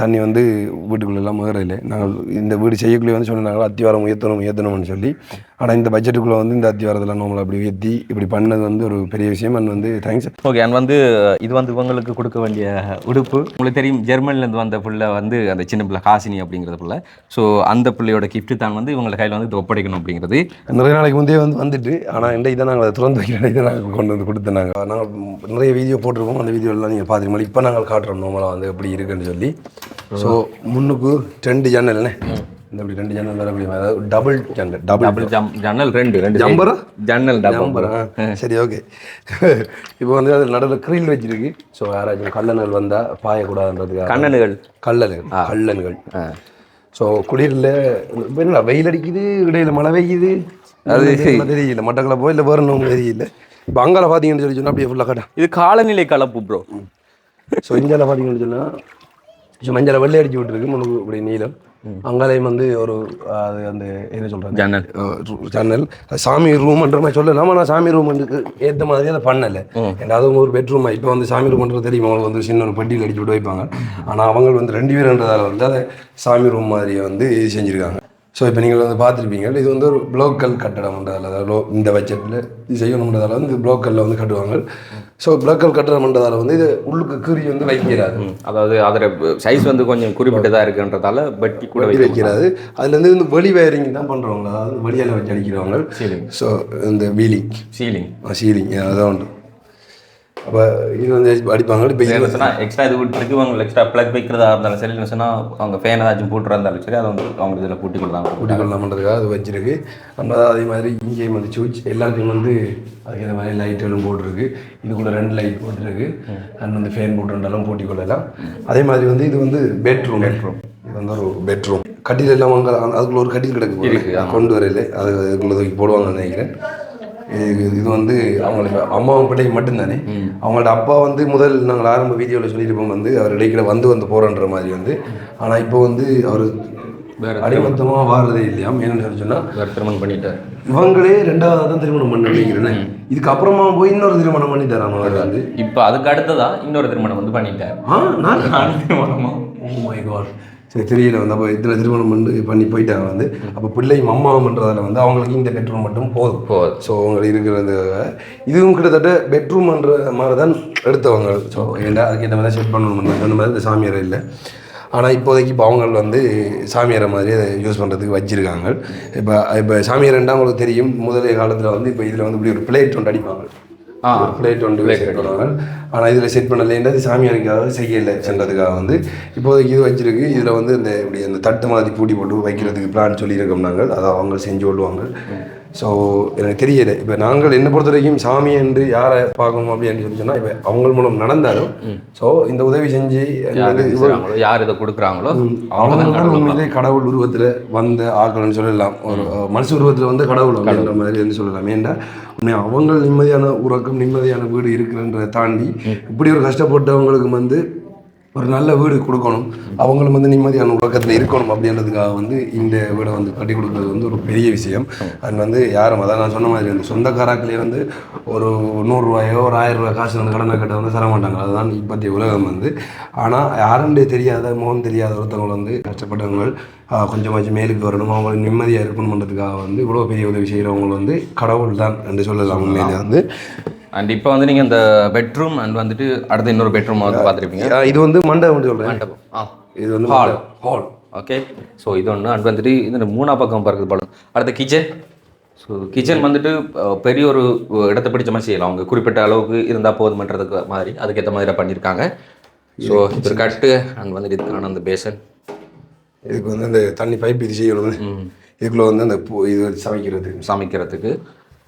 தண்ணி வந்து வீட்டுக்குள்ளெல்லாம் மகர இல்லை. நாங்கள் இந்த வீடு செய்யக்குள்ளே வந்து சொன்னாங்க அத்திவாரம் உயர்த்தணும்னு சொல்லி. ஆனால் இந்த பட்ஜெட்டுக்குள்ளே வந்து இந்த அத்திவாரத்தில் நம்மளை அப்படி உயர்த்தி இப்படி பண்ணது வந்து ஒரு பெரிய விஷயம். அண்ட் வந்து தேங்க்ஸ். ஓகே. அண்ட் வந்து இது வந்து இவங்களுக்கு கொடுக்க வேண்டிய உடுப்பு. உங்களுக்கு தெரியும் ஜெர்மனிலேருந்து வந்த பிள்ளை வந்து அந்த சின்ன பிள்ளை ஹாசினி அப்படிங்கிறது பிள்ளை. ஸோ அந்த பிள்ளையோட கிஃப்ட் தான் வந்து இவங்களை கையில் வந்து ஒப்படைக்கணும் அப்படிங்கிறது. நிறைய நாளைக்கு முந்தைய வந்துட்டு, ஆனால் இன்றைக்கு தான் நாங்கள் அதை திறந்து வைக்கிற இதை நாங்கள் கொண்டு வந்து கொடுத்தோம். நாங்கள் நிறைய வீடியோ போட்டிருப்போம். அந்த வீடியோலாம் நீங்கள் பார்த்துருக்கோம். இப்போ நாங்கள் காட்டுறோம் நார்மலாக வந்து எப்படி இருக்குன்னு சொல்லி. ஸோ முன்னுக்கு 2 ஜன்னல்ண்ணே, இந்த இப்படி 2 ஜன்னல் வர முடியும். அதாவது டபுள் ஜன்னல் 2 ஜம்பரா ஜன்னல் ஜம்பரா. சரி, ஓகே. இப்போ வந்து அது நடுவில் கிரில் வச்சிருக்கு. ஸோ யாராச்சும் கல்லன்கள் வந்தால் பாயக்கூடாதுன்றதுக்காக கல்லன்கள். ஸோ குளிரில் இப்போ என்ன வெயில் அடிக்குது, இடையில மழை பெய்யுது, அது தெரியல. மட்டக்களப்போ இல்லை வேறு ஒன்றும் தெரியல. இப்போ அங்கால பார்த்தீங்கன்னு சொல்லி சொன்னால் அப்படியே ஃபுல்லாக காட்டா. இது காலநிலை கலப்பு ப்ரோ. ஸோ இந்தியாவில் பார்த்தீங்கன்னு சொன்னால் மஞ்சளை வெள்ளை அடிச்சு விட்டுருக்கு முழுக்கு இப்படி நீளம். அங்காலையும் வந்து ஒரு அது அந்த என்ன சொல்கிறாங்க ஜன்னல் சாமி ரூம்ன்ற மாதிரி சொல்லலாம். ஆனால் சாமி ரூமுக்கு ஏற்ற மாதிரி அதை பண்ணலை. ஏன்னா அது ஒரு பெட்ரூம். இப்போ வந்து சாமி ரூம்ன்றது தெரியும், அவங்களுக்கு வந்து சின்ன ஒரு பெட்டியில் அடிச்சு விட்டு வைப்பாங்க. ஆனால் அவங்க வந்து 2 பேருன்றதால வந்து அதை சாமி ரூம் மாதிரியை வந்து செஞ்சுருக்காங்க. ஸோ இப்போ நீங்கள் வந்து பார்த்துருப்பீங்க, இது வந்து ஒரு ப்ளோக்கல் கட்டடம்ன்றதால், அதாவது இந்த பட்ஜெட்டில் இது செய்யணுன்றதால வந்து இது ப்ளோக்கலில் வந்து கட்டுவாங்க. ஸோ ப்ளோக்கல் கட்டடம்ன்றதால வந்து இது உள்ளுக்கு கீறி வந்து வைக்கிறாது. அதாவது அதோட சைஸ் வந்து கொஞ்சம் குறிப்பிட்டதாக இருக்குன்றதால பட்டி கூட வைக்கிறாது. அதுலேருந்து இந்த வெளி வயரிங் தான் பண்ணுறவங்க, அதாவது வெளியால் வச்சு அடிக்கிறவங்க. ஸோ இந்த சீலிங் அதான் உண்டு. அப்போ இது வந்து அடிப்பாங்க. இப்போ எக்ஸ்ட்ரா இது விட்டுருக்கு, அவங்க எக்ஸ்ட்ரா ப்ளக் வைக்கிறதா இருந்தாலும் சரி, இல்லை சொன்னால் அவங்க ஃபேன் ஏதாச்சும் போட்டுறா இருந்தாலும் சரி, அதை வந்து அவங்க இதில் கூட்டிக்கொள்ளலாம்ன்றதுக்காக அது வச்சிருக்கு. நம்ம அதே மாதிரி இங்கேயும் வந்து சுவிட்ச் எல்லாத்தையும் வந்து அதுக்கு மாதிரி லைட்டுகளும் போட்டிருக்கு. இது கூட 2 லைட் போட்டிருக்கு. அண்ட் வந்து ஃபேன் போட்டுருந்தாலும் போட்டிக்கொள்ளலாம். அதே மாதிரி வந்து இது வந்து பெட்ரூம். இது வந்து ஒரு பெட்ரூம். கட்டில் எல்லாம் அங்கே அதுக்குள்ள ஒரு கட்டில் கிடக்கு கொண்டு வரையில அது அதுக்குள்ள தூக்கி போடுவாங்கன்னு நினைக்கிறேன். இது வந்து அவங்களுக்கு அம்மாவும் பிள்ளைக்கு மட்டும்தானே. அவங்களோட அப்பா வந்து முதல் நாங்கள் ஆரம்ப வீடியோவில் சொல்லியிருப்போம் வந்து அவர் இடைக்கிட வந்து போகிறன்ற மாதிரி வந்து. ஆனால் இப்போ வந்து அவர் அடிமத்தமாக வாழறதே இல்லையாம். என்னென்னு சொன்னால் திருமணம் பண்ணிட்டார். இவங்களே 2வது தான் திருமணம் பண்ண நினைக்கிறேன். இதுக்கு அப்புறமா போய் இன்னொரு திருமணம் பண்ணிட்டார். அவர் வந்து இப்போ அதுக்கு அடுத்ததான் இன்னொரு திருமணம் வந்து பண்ணிட்டார். நான் திருமணமா? Oh my God. சரி, தெரியல வந்து. அப்போ இதில் திருமணம் பண்ணி போயிட்டாங்க வந்து. அப்போ பிள்ளையும் அம்மாவுன்றதால வந்து அவங்களுக்கு இந்த பெட்ரூம் மட்டும் போதும். ஸோ அவங்களுக்கு இருக்கிறது இதுவும் கிட்டத்தட்ட பெட்ரூம்ன்ற மாதிரி தான் எடுத்தவங்க. ஸோ ஏன்னா அதுக்கேற்ற மாதிரி செட் பண்ணணும் அந்த மாதிரி இந்த சாமியாரை இல்லை. ஆனால் இப்போதைக்கு இப்போ அவங்க வந்து சாமியாரை மாதிரி அதை யூஸ் பண்ணுறதுக்கு வச்சுருக்காங்க. இப்போ சாமியார்ண்டா அவங்களுக்கு தெரியும், முதலே காலத்தில் வந்து இப்போ இதில் வந்து இப்படி ஒரு பிளேட் ஒன்று அடிப்பாங்க. பிளேட் ஒன்று செட் பண்ணுவாங்க. ஆனால் இதில் செட் பண்ணலைன்றது சாமியாருக்காக செய்யலை சென்றதுக்காக வந்து இப்போதைக்கு இது வச்சிருக்கு. இதில் வந்து இந்த இப்படி அந்த தட்டு மாதிரி பூட்டி போட்டு வைக்கிறதுக்கு பிளான் சொல்லியிருக்கோம் நாங்கள். அதை அவங்க செஞ்சு கொள்வாங்க. ஸோ எனக்கு தெரியலை. இப்போ நாங்கள் என்ன பொறுத்த வரைக்கும் சாமி என்று யாரை பார்க்கணும் அப்படின்னு சொல்லி சொன்னால் இப்போ அவங்க மூலம் நடந்தாலும் ஸோ இந்த உதவி செஞ்சு யார் இதை கொடுக்குறாங்களோ அவங்க உண்மையிலே கடவுள் உருவத்தில் வந்த ஆக்கணும்னு சொல்லலாம். ஒரு மனுஷ உருவத்தில் வந்து கடவுள் அப்படின்ற மாதிரி வந்து சொல்லலாம். ஏன்டா அவங்க நிம்மதியான உறக்கம், நிம்மதியான வீடு இருக்குன்றதை தாண்டி இப்படி ஒரு கஷ்டப்பட்டவங்களுக்கு வந்து ஒரு நல்ல வீடு கொடுக்கணும், அவங்களும் வந்து நிம்மதியான உலகத்தில் இருக்கணும் அப்படின்றதுக்காக வந்து இந்த வீடை வந்து கட்டி கொடுக்குறது வந்து ஒரு பெரிய விஷயம். அது வந்து யாரும் அதான் நான் சொன்ன மாதிரி வந்து சொந்தக்காராக்களே வந்து ஒரு 100 ரூபாயோ ஒரு 1000 ரூபாய் காசு வந்து கடனை கட்ட வந்து தர மாட்டாங்க. அதுதான் இப்போதைய உலகம் வந்து. ஆனால் யாருண்டே தெரியாத முகம் தெரியாத ஒருத்தவங்க வந்து கஷ்டப்பட்டவங்க கொஞ்சமாச்சும் மேலுக்கு வரணும், அவங்களுக்கு நிம்மதியாக இருக்கணுன்றதுக்காக வந்து இவ்வளோ பெரிய உதவி செய்கிறவங்க வந்து கடவுள் தான் என்று சொல்லலாம் உண்மையிலே வந்து. அண்ட் இப்போ வந்து நீங்கள் இந்த பெட்ரூம் அண்ட் வந்துட்டு அடுத்த இன்னொரு பெட்ரூம் வந்து பார்த்துருப்பீங்க. இது வந்து மண்டபம் சொல்கிறேன். மண்டபம் இது வந்து ஹால். ஓகே. ஸோ இது ஒன்று அண்ட் வந்துட்டு இது 3ஆம் பக்கம் பார்க்குறது படம். அடுத்த கிச்சன். ஸோ கிச்சன் வந்துட்டு பெரிய ஒரு இடத்த பிடிச்ச மாதிரி செய்யலாம். அவங்க குறிப்பிட்ட அளவுக்கு இருந்தால் போதுமன்றதுக்கு மாதிரி அதுக்கேற்ற மாதிரி பண்ணியிருக்காங்க. ஸோ இது ஒரு கட்டு அங்கே வந்துட்டு இதுக்கான அந்த பேசன். இதுக்கு வந்து அந்த தண்ணி பைப் இது செய்யணும். இதுக்குள்ளே வந்து அந்த இது சமைக்கிறதுக்கு.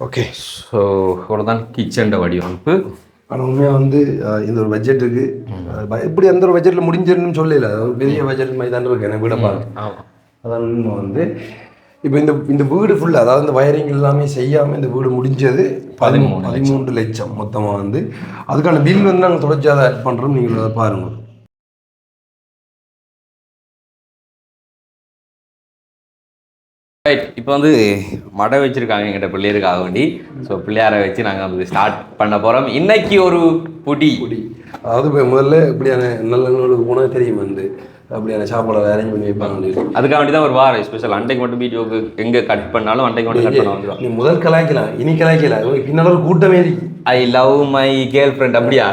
ஓகே. ஸோ அவ்வளோதான் கிச்சன் வடிவமைப்பு. ஆனால் உண்மையாக வந்து இந்த ஒரு பட்ஜெட்டுக்கு இப்படி அந்த ஒரு பட்ஜெட்டில் முடிஞ்சிருன்னு சொல்லல. ஒரு பெரிய பட்ஜெட் மாதிரி தான் இருக்கு எனக்கு வீடை பார்க்க. அதான் வந்து இப்போ இந்த வீடு ஃபுல்லாக அதாவது இந்த வயரிங் எல்லாமே செய்யாமல் இந்த வீடு முடிஞ்சது 13 லட்சம் மொத்தமாக வந்து. அதுக்கான பில் வந்து நாங்கள் தொடர்ச்சி அதை ஆட் பண்ணுறோம். நீங்கள் அதை பாருங்கள். ரைட். இப்போ வந்து மடை வச்சுருக்காங்க எங்கிட்ட பிள்ளையருக்காக வேண்டி. ஸோ பிள்ளையாரை வச்சு நாங்கள் வந்து ஸ்டார்ட் பண்ண போகிறோம். இன்னைக்கு ஒரு பொடி அதாவது இப்போ முதல்ல இப்படியான நல்ல உணவு தெரியும் வந்து அப்படியான சாப்பாடு அரேஞ்ச் பண்ணி வைப்பாங்க. அதுக்காக வேண்டி தான் ஒரு வாரம் ஸ்பெஷல் அண்டைக்கு மட்டும் வீடியோக்கு எங்கே கட் பண்ணாலும் அண்டைக்கு மட்டும் கட் பண்ண வந்துடும். நீ முதல் கலாய்க்கலாம், இனி கலாய்க்கலாம், பின்னால் ஒரு கூட்டமே இருக்கு. I love my girl friend அப்படியா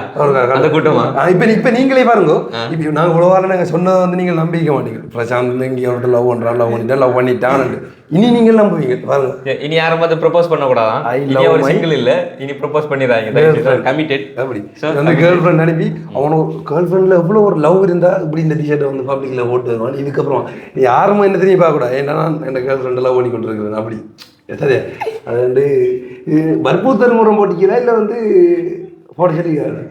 அந்த கூட்டமா? இப்போ நீங்களே பாருங்க, இப்போ நாங்கள் இவ்வளோ வாரம் நாங்கள் சொன்னதை வந்து நீங்கள் நம்பிக்க மாட்டீங்க. பிரசாந்த் இங்கே அவர்கிட்ட லவ் பண்ணுறான், லவ் பண்ணிட்டான்னு இனி நீங்கள் நம்புவீங்க பாருங்க. இனி யாரும் பார்த்து ப்ரொபோஸ் பண்ணக்கூடாதான். இனி ஒரு சிங்கிள் இல்லை, இனி ப்ரொபோஸ் பண்ணிடுறாங்க கமிட்டட். அப்படி அந்த கேர்ள் ஃப்ரெண்ட் அனுப்பி அவனுக்கு கேர்ள் ஃப்ரெண்டில் எவ்வளோ ஒரு லவ் இருந்தால் இப்படி இந்த டிஷர்ட்டை வந்து பப்ளிக்கில் போட்டு வருவான். இதுக்கப்புறம் யாருமே என்ன தெரியும் பார்க்கக்கூடாது, ஏன்னா என் கேர்ள் ஃப்ரெண்டை லவ் பண்ணி கொண்டு இருக்கிறேன் அப்படி எத்ததே. அது வந்து வற்புறுத்தல் மூலம் போட்டிக்கிறா இல்லை வந்து போட்டு சொல்லிக்கிறாரு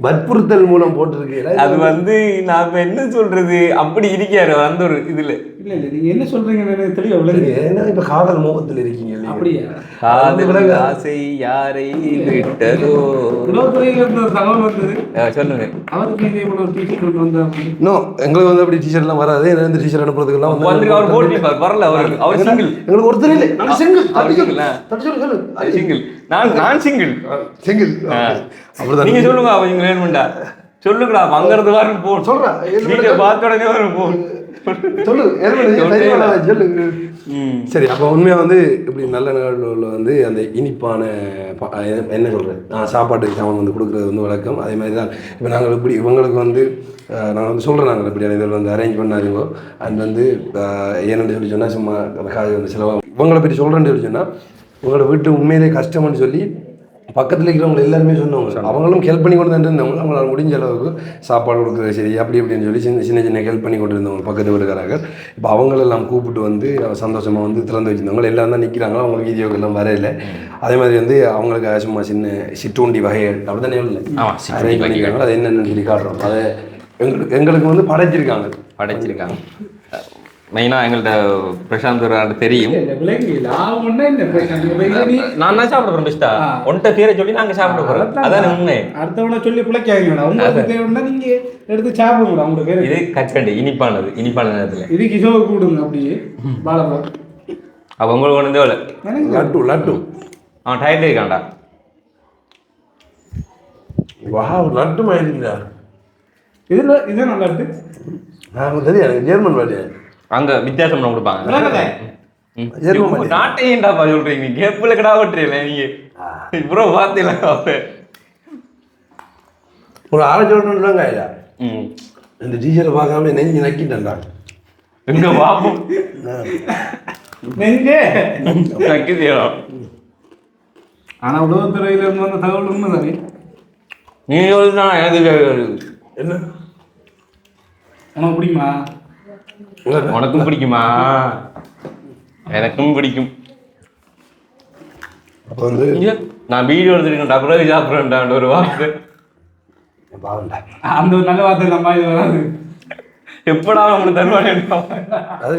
வற்புறுத்தல் மூலம் போட்டிருக்கீங்களா? அது வந்து நான் என்ன சொல்றது அப்படி இருக்காரு அந்த ஒரு இதுல. இல்ல இல்ல நீங்க என்ன சொல்றீங்க தெளிவா விளங்குது. ஏன்னா இப்ப காதல் மோகத்தில் இருக்கீங்க. அப்படியா? காதல் ஆசை யாரை விட்டதோ உளவுத்துறையில இருந்த தகவல் வந்தது. சொல்லுங்க. அவருக்கு இதே போல ஒரு டிஷர்ட் கொண்டு வந்தா இன்னும் எங்களுக்கு வந்து அப்படி டிஷர்ட் எல்லாம் வராது. இந்த டிஷர்ட் அனுப்புறதுக்கெல்லாம் வந்து அவர் போட்டு வரல. அவர் சிங்கிள். எங்களுக்கு ஒருத்தர் இல்லை. நான் சிங்கிள். சிங்கிள். நான் சிங்கிள். சிங்கிள். அப்படிதான். நீங்க சொல்லுங்க அவங்க வேணும்டா சொல்லுங்கடா. அங்கிருந்து வரணும் போ சொல்றேன். வீடியோ பார்த்த உடனே வரணும் போ சொல்லு. சொல்லு. சரி, அப்போ உண்மையாக வந்து இப்படி நல்ல நிகழ்வுகளில் வந்து அந்த இனிப்பான என்ன சொல்கிறேன் சாப்பாட்டுக்கு சாமான் வந்து கொடுக்குறது வந்து வழக்கம். அதே மாதிரி தான் இப்போ நாங்கள் இப்படி இவங்களுக்கு வந்து நான் வந்து சொல்கிறேன், நாங்கள் இப்படி இதில் வந்து அரேஞ்ச் பண்ணாதீங்க. அது வந்து என்னென்னு சொல்லி சொன்னால் சும்மா காது வந்து செலவாகும். இவங்களை பற்றி சொல்கிறேன்னு சொல்லி சொன்னால் உங்களோட வீட்டு உண்மையிலே கஷ்டம்னு சொல்லி பக்கத்தில் இருக்கிறவங்க எல்லாருமே சொன்னவங்க. அவங்களும் ஹெல்ப் பண்ணி கொண்டு இருந்தவங்க. அவங்களால முடிஞ்ச அளவுக்கு சாப்பாடு கொடுக்குறது சரி அப்படி இப்படின்னு சொல்லி சின்ன ஹெல்ப் பண்ணி கொண்டு இருந்தவங்க பக்கத்து வீட்டுக்காரங்க. இப்போ அவங்களெல்லாம் கூப்பிட்டு வந்து சந்தோஷமாக வந்து திறந்து வச்சுருந்தவங்க எல்லாம் தான் நிற்கிறாங்க. அவங்களுக்கு வீடியோக்கு எல்லாம் வரையில. அதே மாதிரி வந்து அவங்களுக்கு சும்மா சின்ன சிற்றுண்டி வகைகள் அப்படி தானே இல்லை அரேஞ்ச் பண்ணிக்கிறாங்க. அது என்னென்னு சொல்லி காட்டுறோம். அதை எங்களுக்கு வந்து படைச்சிருக்காங்க. மெயினாக எங்கள்கிட்ட பிரசாந்த் தெரியும். நான் தான் சாப்பிட போகிறேன் பெஸ்ட்டா ஒன்ட்ட பேரை சொல்லி நாங்கள் சாப்பிட போகிறோம். அதான் உண்மை. அடுத்தவனை சொல்லி பிழைக்காங்க. நீங்க எடுத்து சாப்பிடுங்க. அவங்க பேர் இது கச்சண்டி இனிப்பான நேரத்தில் இது கிஷோ கூடுங்க அப்படியே வாழைப்பழம். அப்போ உங்களுக்கு ஒன்று தேவை லட்டு அவன் டயர்ட் இருக்கான்டா. லட்டு மாயிருக்கா இதுல இதே நல்லா இருக்கு. நான் தெரியும் எனக்கு ஜெர்மன் வாடியா அங்க வித்தியாசம் கொடுப்பாங்க. ஜெர்மன் நாட்டையேண்டாப்பா சொல்றீங்க. கேப்பில் கடா ஓட்டுறீங்களே நீங்க ப்ரோ பார்த்தீங்களா? ஒரு ஆலோசனை ஐயா இந்த டீச்சரை பார்க்காம நெஞ்சு நக்கிட்டேன்டா. எங்க பாப்போம் நெஞ்சே நக்கிதியா? ஆனா உளவுத்துறையில இருந்து வந்த தகவல் உண்மைதானே. நீங்க சொல்லிதான் எனக்கு என்ன உனக்கு பிடிக்குமா? உனக்கும் பிடிக்குமா? எனக்கும் பிடிக்கும். அப்போ வந்து நான் வீடியோ எடுத்துருக்கேன்டா பிறகு சாப்பிட்றேன்டா ஒரு வார்த்தை. அந்த ஒரு நல்ல வார்த்தை நம்ம இது வராது. எப்படா அவனுக்கு தருவானே. அது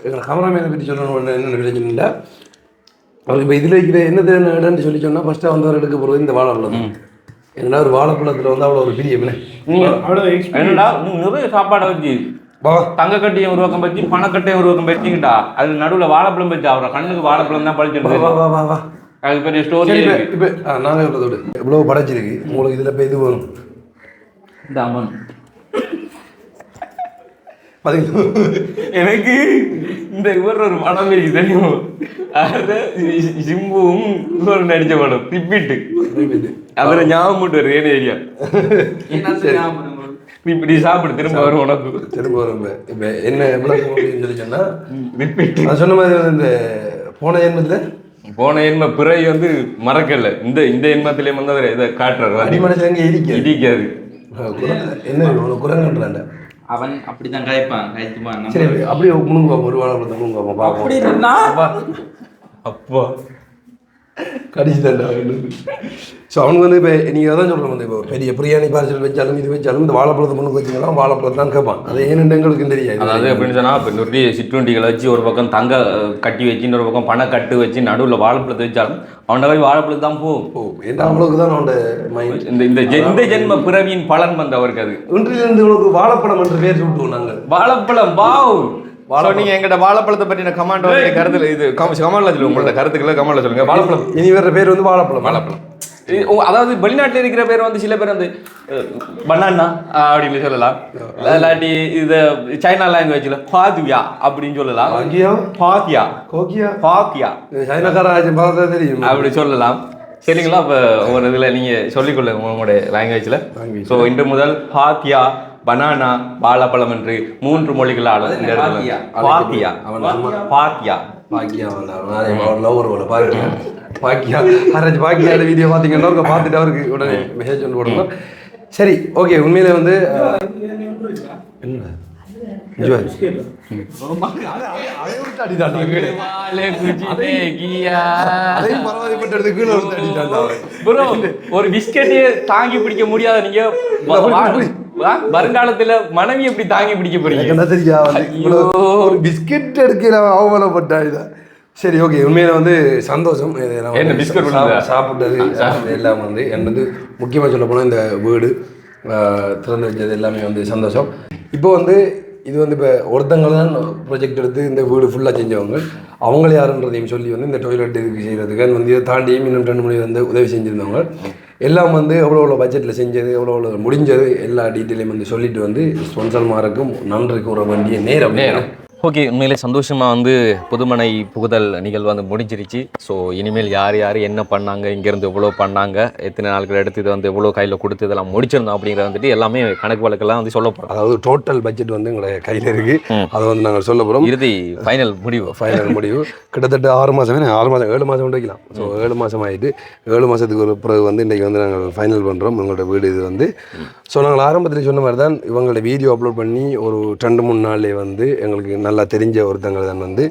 எங்கள் கேமராமேனை பற்றி சொல்லணும். என்னென்ன பிரச்சனை அவருக்கு இப்போ இதில் இருக்கிற என்ன இடம்னு சொல்லி சொன்னால் ஃபஸ்ட்டாக வந்தவர் எடுக்க போகிறது இந்த வாழைப்பழம். என்னடா ஒரு வாழைப்பழத்தில் வந்து அவ்வளோ ஒரு பெரிய என்னடா நிறைய சாப்பாடை வச்சு தங்க கட்டியை உருவாக்கம் பற்றி பணக்கட்டையை உருவாக்கம் பற்றிக்கிட்டா அது நடுவில் வாழைப்பழம் வச்சு அவரை கண்ணுக்கு வாழைப்பழம் தான் பழிச்சிருக்கு. அது பெரிய ஸ்டோரி. இப்போ நாங்கள் சொல்றதோடு இவ்வளோ படைச்சிருக்கு உங்களுக்கு இதில் இப்போ இது வரும் இந்த அம்மன் எனக்கு இந்த இவர் ஒரு படம் இருக்கு தெரியும். அது சிம்புவும் இவர் நடிச்ச படம் ரிப்பீட்டு. அதில் ஞாபகம் போட்டு வரு ஏன் ஏரியா இப்படி சாப்பிடு திரும்ப வரும் உனக்கு திரும்ப வரும். இப்போ என்ன விளக்கம் அப்படின்னு சொல்லி சொன்னால் ரிப்பீட் நான் சொன்ன மாதிரி இந்த போன எண்ம பிறை வந்து மறக்கல. இந்த எண்மத்திலே வந்து அவர் இதை காட்டுறாரு. அடிமனசு அங்கே இடிக்காது. என்ன குரங்கன்றாண்ட அவன் அப்படிதான் காய்ப்பான் காய்ச்சுப்பான். சரி அப்படியே முழுங்கு பார்ப்போம். ஒரு வாழைப்பழத்தை முழுங்கு பார்ப்போம் பார்ப்போம். அப்போ கடிச்சு தண்டா. ஸோ அவனுக்கு வந்து இப்போ நீங்கள் அதான் சொல்கிறோம் வந்து இப்போ பெரிய பிரியாணி பார்சல் வச்சாலும் இது வச்சாலும் இந்த வாழைப்பழத்தை முன்னுக்கு வச்சிங்கன்னா வாழைப்பழத்தை தான் கேட்பான். அது ஏன்னு எங்களுக்கு தெரியாது. அதாவது எப்படின்னு சொன்னால் இப்போ நிறைய சிற்றுண்டிகளை வச்சு ஒரு பக்கம் தங்க கட்டி வச்சு இன்னொரு பக்கம் பணம் கட்டு வச்சு நடுவில் வாழைப்பழத்தை வச்சாலும் அவனோட போய் வாழைப்பழம் தான் போகும். ஏன்னா அவ்வளோக்கு தான் அவனோட மைண்ட் இந்த ஜென்ம பிறவியின் பலன் வந்து அவருக்கு. அது இன்றிலிருந்து உனக்கு வாழைப்பழம் என்று பேர் சொல்லிட்டுவோம் நாங்கள். வாழைப்பழம் வாவ். நீங்க எங்கிட்ட வாழைப்பழத்தை பற்றின கமெண்ட் கருத்துல இது கமெண்ட்ல சொல்லுங்க. உங்களோட கருத்துக்களை கமெண்ட்ல சொல்லுங்க. வாழைப்பழம் இனி வேற பேர் வந்து வாழைப்பழம். அதாவது வெளிநாட்டில் இருக்கிற பேர் வந்து சில பேர் வந்து பனானா அப்படின்னு சொல்லலாம், இல்லாட்டி இது சைனா லாங்குவேஜ்ல ஃபாதியா அப்படின்னு சொல்லலாம், ஃபாதியா கோக்கியா ஃபாக்கியா சைனாக்காராஜன் பார்த்தா தெரியும் அப்படி சொல்லலாம். சரிங்களா? அப்போ ஒரு இதில் நீங்கள் சொல்லிக்கொள்ளுங்க உங்களுடைய லாங்குவேஜில். ஸோ இன்று முதல் ஃபாத்தியா, பனானா, வாழைப்பழம் என்று 3 மொழிகளால் இந்த இடத்துல ஃபாத்தியா ஃபாத்தியா பாக்கியா லவர் பாருங்க பாக்கியா அரேஞ்ச் பாக்கியாவோட வீடியோ பார்த்தீங்கன்னா அவங்க பார்த்துட்டு அவருக்கு உடனே மெசேஜ் ஒன்று போடணும். சரி, ஓகே. உண்மையிலே வந்து என்ன ஒரு பிஸ்கெட்டே தாங்கி பிடிக்க முடியாத நீங்க வருங்காலத்துல மனைவி எப்படி தாங்கி பிடிக்க போறீங்க? ஒரு பிஸ்கெட் எடுக்கிற அவமானப்பட்ட. சரி, ஓகே. உண்மையில வந்து சந்தோஷம். சாப்பிட்டது எல்லாம் வந்து என்னது முக்கியமாக சொல்ல போனால் இந்த வீடு திறந்து வச்சது எல்லாமே வந்து சந்தோஷம். இப்போ வந்து இது வந்து இப்போ ஒருத்தங்க தான் ப்ரொஜெக்ட் எடுத்து இந்த வீடு ஃபுல்லாக செஞ்சவங்க. அவங்கள யாருன்றதையும் சொல்லி வந்து இந்த டாய்லெட் இதுக்கு செய்கிறதுக்கு வந்து இதை தாண்டியும் இன்னும் 2 மணி வந்து உதவி செஞ்சுருந்தவங்க எல்லாம் வந்து எவ்வளோ பட்ஜெட்டில் செஞ்சது, எவ்வளோ முடிஞ்சது, எல்லா டீட்டெயிலையும் வந்து சொல்லிட்டு வந்து ஸ்பான்சர்மாருக்கும் நன்றி கூற வேண்டிய நேரம். ஓகே, உண்மையிலே சந்தோஷமாக வந்து புதுமனை புகுதல் நிகழ்வு வந்து முடிஞ்சிருச்சு. ஸோ இனிமேல் யார் யார் என்ன பண்ணாங்க, இங்கேருந்து எவ்வளோ பண்ணாங்க, எத்தனை நாட்கள் எடுத்து இதை வந்து எவ்வளோ கையில் கொடுத்து இதெல்லாம் முடிச்சிருந்தோம் அப்படிங்கிறத வந்துட்டு எல்லாமே கணக்கு வழக்கெல்லாம் வந்து சொல்ல போகிறோம். அதாவது டோட்டல் பட்ஜெட் வந்து எங்களை கையில் இருக்குது. அதை வந்து நாங்கள் சொல்ல போகிறோம். இறுதி ஃபைனல் முடிவு கிட்டத்தட்ட 6 மாதம் 7 மாதம் கொண்டு வைக்கலாம். ஸோ 7 மாதம் ஆகிட்டு 7 மாதத்துக்கு ஒரு பிறகு வந்து இன்றைக்கி வந்து நாங்கள் ஃபைனல் பண்ணுறோம் எங்களோட வீடு இது வந்து. ஸோ நாங்கள் ஆரம்பத்தில் சொன்ன மாதிரி தான் இவங்களோட வீடியோ அப்லோட் பண்ணி ஒரு 2-3 நாள்லேயே வந்து எங்களுக்கு நல்லா தெரிஞ்ச ஒருத்தங்கள் தான் வந்து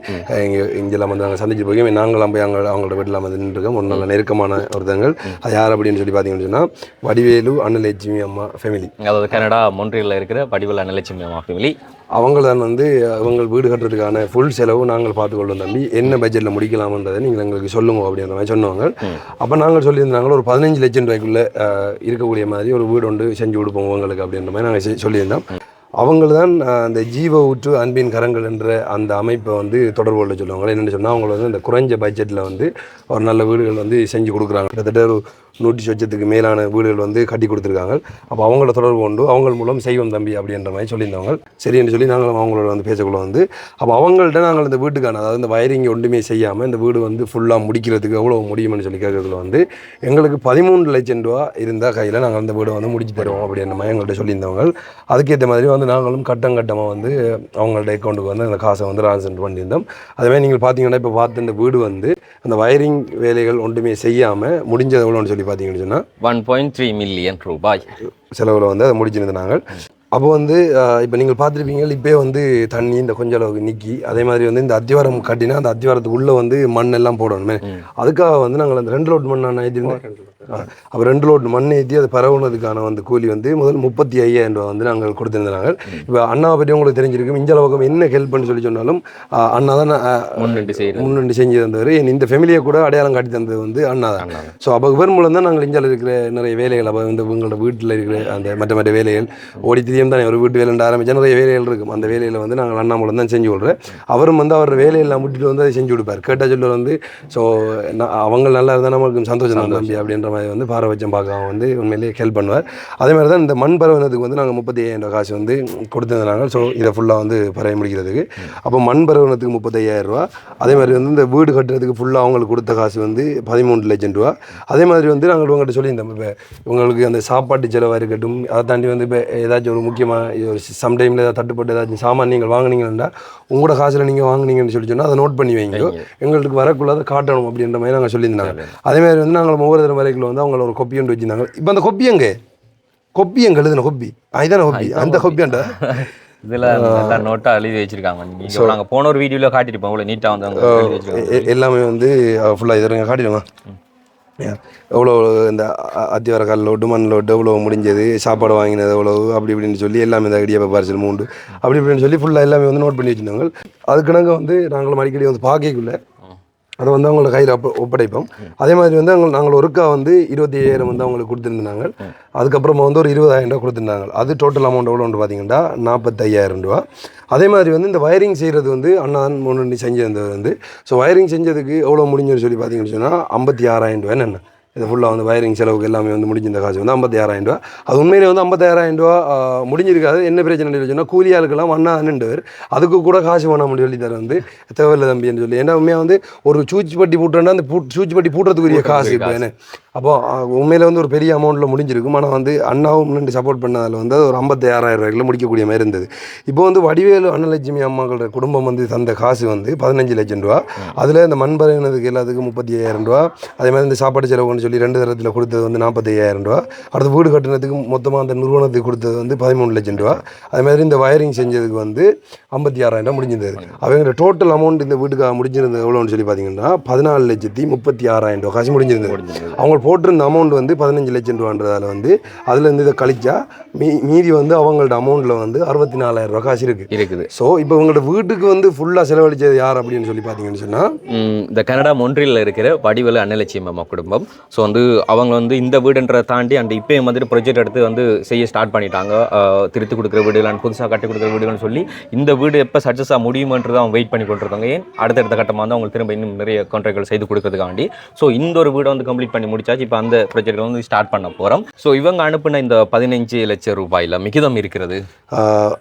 இங்கெல்லாம் வந்து நாங்கள் சந்திச்சு போய் நாங்களாம் போய் அவங்களோட வீட்டில் வந்து நின்றுருக்கோம். ஒரு நல்ல நெருக்கமான ஒருத்தங்கள். அது யார் அப்படின்னு சொல்லி பார்த்தீங்கன்னு சொன்னால் வடிவேலு அன்னலட்சுமி அம்மா ஃபேமிலி, அதாவது கனடா மொன்ட்ரியலில் இருக்கிற வடிவேலு அன்னலட்சுமி அம்மா ஃபேமிலி. அவங்க தான் வந்து அவங்க வீடு கட்டுறதுக்கான ஃபுல் செலவு நாங்கள் பார்த்துக்கொள்ளும் தம்பி, என்ன பட்ஜெட்டில் முடிக்கலாம்ன்றதை நீங்கள் எங்களுக்கு சொல்லுங்க அப்படின்ற மாதிரி சொன்னவங்க. அப்போ நாங்கள் சொல்லியிருந்தாங்க ஒரு 15 லட்சம் ரூபாய்க்குள்ளே இருக்கக்கூடிய மாதிரி ஒரு வீடு ஒன்று செஞ்சு கொடுப்போம் உங்களுக்கு அப்படின்ற மாதிரி நாங்கள் சொல்லியிருந்தோம். அவங்க தான் அந்த ஜீவ ஊற்று அன்பின் கரங்கள் என்ற அந்த அமைப்பை வந்து தொடர்பு கொள்ள சொல்லுவாங்க. என்னென்னு சொன்னால் அவங்க வந்து இந்த குறைஞ்ச பட்ஜெட்டில் வந்து ஒரு நல்ல வீடுகள் வந்து செஞ்சு கொடுக்குறாங்க. கிட்டத்தட்ட ஒரு 100 லட்சத்துக்கு மேலான வீடுகள் வந்து கட்டி கொடுத்துருக்காங்க. அப்போ அவங்கள தொடர்பு கொண்டு அவங்க மூலம் செய்வோம் தம்பி அப்படின்ற மாதிரி சொல்லியிருந்தவங்க. சரின்னு சொல்லி நாங்கள் அவங்களோட வந்து பேசக்குள்ள வந்து அப்போ அவங்கள்ட்ட நாங்கள் இந்த வீட்டுக்கான அதாவது இந்த வயரிங் ஒன்றுமே செய்யாமல் இந்த வீடு வந்து ஃபுல்லாக முடிக்கிறதுக்கு எவ்வளோ முடியும்னு சொல்லி கேட்கறதுல வந்து எங்களுக்கு 13 லட்சம் ரூபா இருந்தால் கையில் நாங்கள் அந்த வீடை வந்து முடிச்சு தருவோம் அப்படின்ற மாதிரி எங்கள்கிட்ட சொல்லியிருந்தவங்க. அதுக்கேற்ற மாதிரி வந்து நாங்களும் கட்டமாக வந்து அவங்களோட அக்கௌண்ட்டுக்கு வந்து அந்த காசை வந்து ட்ரான்ஸ்ஃபர் பண்ணியிருந்தோம். அதேமாதிரி நீங்கள் பார்த்தீங்கன்னா இப்போ பார்த்து இந்த வீடு வந்து அந்த வயரிங் வேலைகள் ஒன்றுமே செய்யாமல் முடிஞ்சது எவ்வளோன்னு சொல்லி பார்த்தீங்கன்னு சொன்னால் 1.3 மில்லியன் ரூபாய் செலவில் வந்து அதை முடிச்சிருந்தோம் நாங்கள். அப்போ வந்து இப்போ நீங்கள் பார்த்துருப்பீங்க இப்போயே வந்து தண்ணி இந்த கொஞ்சம் அளவுக்கு நிற்கி அதே மாதிரி வந்து இந்த அத்திவாரம் கட்டினா அந்த அத்திவாரத்துக்கு உள்ளே வந்து மண் எல்லாம் போடணுமே. அதுக்காக வந்து நாங்கள் அந்த 2 லோட் மண் நான் ஏற்றிருந்தோம். அப்போ 2 லோட் மண் ஏற்றி அதை பரவுனதுக்கான வந்து கூலி வந்து முதல் 35,000 ரூபா வந்து நாங்கள் கொடுத்துருந்தாங்க. இப்போ அண்ணாவை பற்றி உங்களுக்கு தெரிஞ்சிருக்கும். இந்த அளவுக்கு என்ன ஹெல்ப் பண்ணி சொல்லி சொன்னாலும் அண்ணா தான் முன்னிட்டு செஞ்சு தந்தவர். இந்த ஃபேமிலியை கூட அடையாளம் காட்டி தந்தது வந்து அண்ணா தான். ஸோ அப்போ இவர் மூலம் தான் நாங்கள் இந்தியாவில் இருக்கிற நிறைய வேலைகள் அப்போ வந்து உங்களோட வீட்டில் இருக்கிற அந்த மற்ற வேலைகள் ஓடி திரியும் தானே ஒரு வீட்டு வேலை ஆரம்பிச்சா நிறைய வேலைகள் இருக்கும். அந்த வேலையில் வந்து நாங்கள் அண்ணா மூலம் தான் செஞ்சு கொள்கிறேன். அவரும் வந்து அவர் வேலையெல்லாம் விட்டுட்டு வந்து அதை செஞ்சு கொடுப்பார். கேட்டால் சொல்ல வந்து ஸோ அவங்க நல்லா இருந்தால் நம்மளுக்கு சந்தோஷம் தான் தம்பி அப்படின்ற மாதிரி வந்து பாரபட்சம் பார்க்காம வந்து உண்மையிலேயே ஹெல்ப் பண்ணுவார். அதே மாதிரி தான் இந்த மண் பரவுனதுக்கு வந்து நாங்கள் 35,000 காசு வந்து கொடுத்துருந்தாங்க. ஸோ இதை ஃபுல்லாக வந்து பரவி முடிக்கிறதுக்கு அப்போ மண் பரவுனதுக்கு 35,000 ரூபா. அதே மாதிரி வந்து இந்த வீடு கட்டுறதுக்கு ஃபுல்லாக அவங்களுக்கு கொடுத்த காசு வந்து 13 லட்சம் ரூபா. அதே மாதிரி வந்து நாங்கள் உங்கள்கிட்ட சொல்லியிருந்தோம் இப்போ உங்களுக்கு அந்த சாப்பாட்டு செலவாக இருக்கட்டும், அதை தாண்டி வந்து இப்போ ஏதாச்சும் ஒரு முக்கியமாக ஒரு சம்டைமில் ஏதாவது தட்டுப்பட்டு ஏதாச்சும் சாமான் நீங்கள் வாங்கினீங்கன்னா உங்களோட காசில் நீங்கள் வாங்கினீங்கன்னு சொல்லி சொன்னால் அதை நோட் பண்ணி வைங்க, எங்களுக்கு வரக்குள்ள அதை காட்டணும் அப்படின்ற மாதிரி நாங்கள் சொல்லியிருந்தாங்க. அதேமாதிரி வந்து நாங்கள் ஒவ்வொரு தடவை வரைக்கும் வந்து அவங்கள ஒரு கொப்பி ஒன்று வச்சுருந்தாங்க. இப்போ அந்த கொப்பி எங்கே எழுதுன கொப்பி அதுதானே கொப்பி அந்த கொப்பியாண்டா இதில் நோட்டாக எழுதி வச்சிருக்காங்க. நீங்கள் நாங்கள் போன ஒரு வீடியோவில் காட்டியிருப்போம் இவ்வளோ நீட்டாக வந்து எல்லாமே வந்து ஃபுல்லாக இதில் காட்டிடுங்க. எவ்வளோ இந்த அத்திவார கால் லோட்டு மண் லோட்டு எவ்வளோ முடிஞ்சது, சாப்பாடு வாங்கினது எவ்வளோ அப்படி இப்படின்னு சொல்லி எல்லாமே இந்த இடியாப்ப பார்சல் 3 அப்படி இப்படின்னு சொல்லி ஃபுல்லாக எல்லாமே வந்து நோட் பண்ணி வச்சுருந்தாங்க. அதுக்கு நாங்கள் வந்து நாங்களும் அடிக்கடி வந்து பார்க்கக்குள்ள அதை வந்து அவங்களோட கையில் ஒப்படைப்போம். அதே மாதிரி வந்து நாங்கள் ஒருக்கா வந்து 25,000 வந்து அவங்களுக்கு கொடுத்துருந்தாங்க. அதுக்கப்புறமா வந்து ஒரு 20,000 ரூபா கொடுத்துருந்தாங்க. அது டோட்டல் அமௌண்ட் எவ்வளோன்னு பார்த்தீங்கன்னா 45,000 ரூபா. அதே மாதிரி வந்து இந்த வயரிங் செய்கிறது வந்து அண்ணா தான் முன்னாடி செஞ்சிருந்தது வந்து. ஸோ வயரிங் செஞ்சதுக்கு எவ்வளோ முடிஞ்சுன்னு சொல்லி பார்த்தீங்கன்னு சொன்னால் 56,000 ரூபா. என்ன இது ஃபுல்லாக வந்து வயரிங் செலவுக்கு எல்லாமே வந்து முடிஞ்சிருந்த காசு வந்து 56,000 ரூபா. அது உண்மையிலே வந்து 56,000 ரூபா முடிஞ்சிருக்காது. என்ன பிரச்சனை சொன்னால் கூலி ஆளுக்கெல்லாம் அண்ணா நின்றவர் அதுக்கு கூட காசு வேணாம் முடியும் சொல்லி தர வந்து தேவையில்லை தம்பின்னு சொல்லி. ஏன்னா உண்மையாக வந்து ஒரு சூச்சிப்பட்டி பூட்டுறேன்னா அந்த சூச்சிப்பட்டி பூட்டுறதுக்குரிய காசு இப்போ என்ன அப்போ உண்மையில வந்து ஒரு பெரிய அமௌண்ட்டில் முடிஞ்சிருக்கும். ஆனால் வந்து அண்ணாவும் நின்று சப்போர்ட் பண்ணதில் வந்து ஒரு 56,000 ரூபாய்க்குள்ள முடிக்கக்கூடிய மாதிரி இருந்தது. இப்போ வந்து வடிவேலு அன்னலட்சுமி அம்மாக்களோட குடும்பம் வந்து தந்த காசு வந்து 15 லட்சம் ரூபா. அதில் இந்த மண்பறையினதுக்கு எல்லாத்துக்கும் 35,000 ரூபா. அதே மாதிரி இந்த சாப்பாடு செலவுன்னு சொல்லி 2 தரத்தில் கொடுத்தது வந்து 45,000 ரூபா. அடுத்து வீடு கட்டினதுக்கு மொத்தமாக அந்த நிறுவனத்துக்கு கொடுத்தது வந்து 13 லட்சம் ரூபா. அதே மாதிரி இந்த வயரிங் செஞ்சதுக்கு வந்து 56,000 ரூபா முடிஞ்சிருந்தது. அவங்க டோட்டல் அமௌண்ட் இந்த வீட்டுக்காக முடிஞ்சிருந்தது எவ்வளோன்னு சொல்லி பார்த்தீங்கன்னா 14,36,000 ரூபா காசு முடிஞ்சிருந்தது. அவங்க போட்டிருந்த அமௌண்ட் வந்து 15 லட்சம் ரூபான்றதால வந்து அதுலேருந்து இதை கழிச்சா மீதி வந்து அவங்களோட அமௌண்ட்டில் வந்து 64,000 ரூபா காசு இருக்குது. ஸோ இப்போ உங்களோட வீட்டுக்கு வந்து ஃபுல்லாக செலவழிச்சது யார் அப்படின்னு சொல்லி பார்த்தீங்கன்னு சொன்னால் இந்த கனடா மொன்ட்ரியலில் இருக்கிற வடிவேலு அன்னலட்சுமி அம்மா குடும்பம். ஸோ வந்து அவங்க வந்து இந்த வீடுன்றதை தாண்டி அந்த இப்போ மாதிரி ப்ரொஜெக்ட் எடுத்து வந்து செய்ய ஸ்டார்ட் பண்ணிட்டாங்க. திருத்தி கொடுக்குற வீடுகள் புதுசாக கட்டி கொடுக்குற வீடுகள்னு சொல்லி இந்த வீடு எப்போ சக்ஸஸாக முடியுமன்றது அவங்க வெயிட் பண்ணி கொண்டிருக்காங்க. ஏன் அடுத்தடுத்த கட்டமாக வந்து அவங்க திரும்ப இன்னும் நிறைய கான்ட்ராக்ட்கள் செய்து கொடுக்கறதுக்காண்டி. ஸோ இந்த ஒரு வீடை வந்து கம்ப்ளீட் பண்ணி முடிச்சாச்சு. இப்போ அந்த ப்ராஜெக்ட் வந்து ஸ்டார்ட் பண்ண போகிறோம். ஸோ இவங்க அனுப்பின இந்த 15 லட்சம் ரூபாயில் மிகிதம் இருக்கிறது